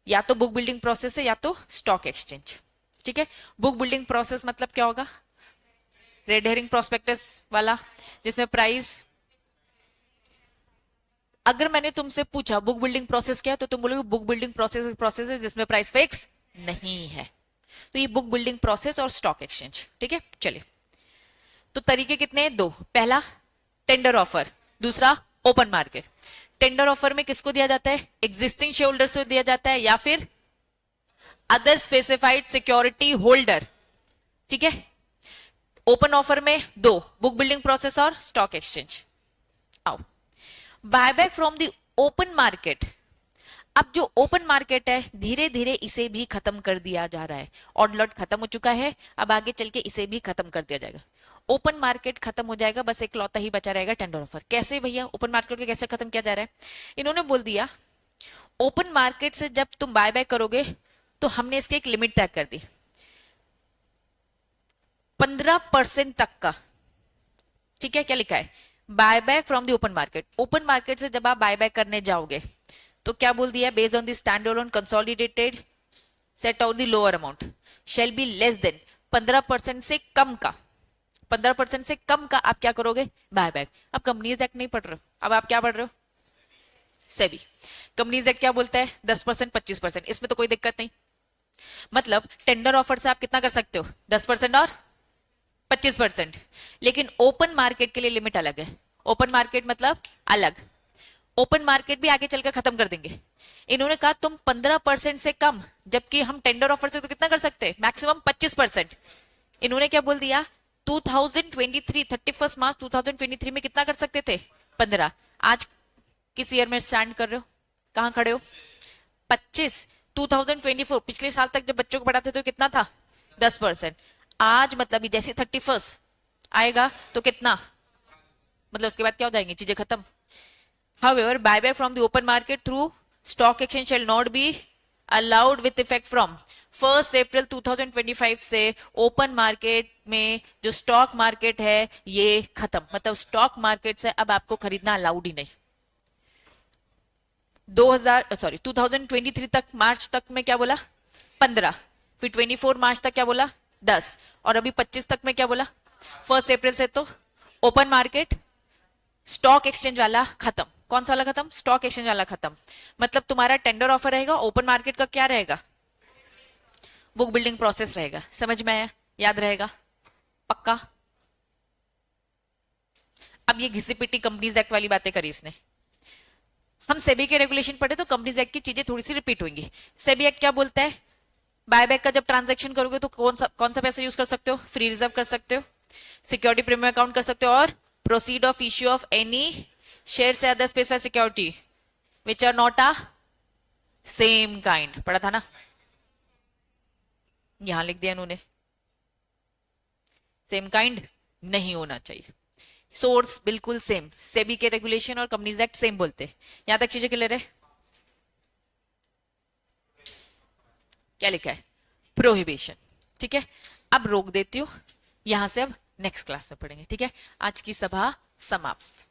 या तो बुक बिल्डिंग प्रोसेस है या तो स्टॉक एक्सचेंज। ठीक है, बुक बिल्डिंग प्रोसेस मतलब क्या होगा? रेड हेरिंग प्रोस्पेक्टस वाला, जिसमें प्राइस, अगर मैंने तुमसे पूछा बुक बिल्डिंग प्रोसेस क्या है तो तुम बोलोगे बुक बिल्डिंग प्रोसेस है जिसमें प्राइस फिक्स नहीं है। तो ये बुक बिल्डिंग प्रोसेस और स्टॉक एक्सचेंज। ठीक है, चलिए। तो तरीके कितने हैं? 2। पहला टेंडर ऑफर, दूसरा ओपन मार्केट। टेंडर ऑफर में किसको दिया जाता है? एग्जिस्टिंग शेयर होल्डर से दिया जाता है या फिर अदर स्पेसिफाइड सिक्योरिटी होल्डर। ठीक है, ओपन ऑफर में 2, बुक बिल्डिंग प्रोसेस और स्टॉक एक्सचेंज। आओ, buyback from the open market. अब जो ओपन मार्केट है धीरे धीरे इसे भी खत्म कर दिया जा रहा है। ऑड लॉट खत्म हो चुका है, अब आगे चल के इसे भी खत्म कर दिया जाएगा। ओपन मार्केट खत्म हो जाएगा, बस एक लौता ही बचा रहेगा टेंडर ऑफर। कैसे भैया ओपन मार्केट को कैसे खत्म किया जा रहा है? इन्होंने बोल दिया ओपन मार्केट से जब तुम बाय बैक करोगे तो हमने इसकी एक लिमिट तय कर दी 15% तक का। ठीक है, क्या लिखा है? Buy back from the open market. Open market से जब आप बाय बैक करने जाओगे तो क्या बोल दिया? Based on the standalone consolidated set out the lower amount shall be less than 15% से कम का, 15% से कम का आप क्या करोगे, बायबैक। अब कंपनीज एक्ट नहीं पढ़ रहे हो, अब आप क्या पढ़ रहे हो, सेबी। कंपनीज एक्ट क्या बोलता है, 10%, 25%, इसमें तो कोई दिक्कत नहीं। मतलब टेंडर ऑफर से आप कितना कर सकते हो, 10% और 25%। लेकिन ओपन मार्केट के लिए लिमिट अलग है। ओपन मार्केट मतलब अलग, ओपन मार्केट भी आगे चलकर खत्म कर देंगे। इन्होंने कहा तुम 15% से कम, जबकि हम टेंडर ऑफर से तो कितना कर सकते हैं, मैक्सिमम 25%। इन्होंने क्या बोल दिया, 2023 31 मार्च 2023 में कितना कर सकते थे, 15। आज किस ईयर में स्टैंड कर रहे हो, कहां खड़े हो, 25। 2024 पिछले साल तक जब बच्चों को पढ़ाते तो कितना था, 10%। आज मतलब जैसे 31 आएगा तो कितना, मतलब उसके बाद क्या हो जाएंगी चीजें खत्म। However, buyback from the open market through stock exchange shall not be allowed with effect from 1 अप्रैल 2025 से ओपन मार्केट में जो स्टॉक मार्केट है ये खत्म। मतलब स्टॉक मार्केट से अब आपको खरीदना अलाउड ही नहीं। 2023 तक, मार्च तक में क्या बोला, 15, फिर 24 मार्च तक क्या बोला, 10, और अभी 25 तक में क्या बोला, 1 अप्रैल से तो ओपन मार्केट स्टॉक एक्सचेंज वाला खत्म। कौन सा वाला खत्म, स्टॉक एक्सचेंज वाला खत्म। मतलब तुम्हारा टेंडर ऑफर रहेगा, ओपन मार्केट का क्या रहेगा, बुक बिल्डिंग प्रोसेस रहेगा। समझ में आया, याद रहेगा पक्का। अब ये घिसी पिटी कंपनीज एक्ट वाली बातें करी इसने। हम सेबी के रेगुलेशन पढ़े तो कंपनीज एक्ट की चीजें थोड़ी सी रिपीट होंगी। सेबी एक्ट क्या बोलता है, बायबैक का जब ट्रांजैक्शन करोगे तो कौन सा पैसा यूज कर सकते हो, फ्री रिजर्व कर सकते हो, सिक्योरिटी प्रीमियम अकाउंट कर सकते हो, और proceed of issue of any share से other specified security which are not a same kind. पढ़ा था ना, यहां लिख दिया इन्होंने, सेम काइंड नहीं होना चाहिए। सोर्स बिल्कुल सेम, सेबी के रेगुलेशन और कंपनीज एक्ट सेम बोलते हैं। यहां तक चीजें क्लियर है। क्या लिखा है, प्रोहिबिशन। ठीक है, अब रोक देती हूं, यहां से अब नेक्स्ट क्लास में पढ़ेंगे। ठीक है, आज की सभा समाप्त।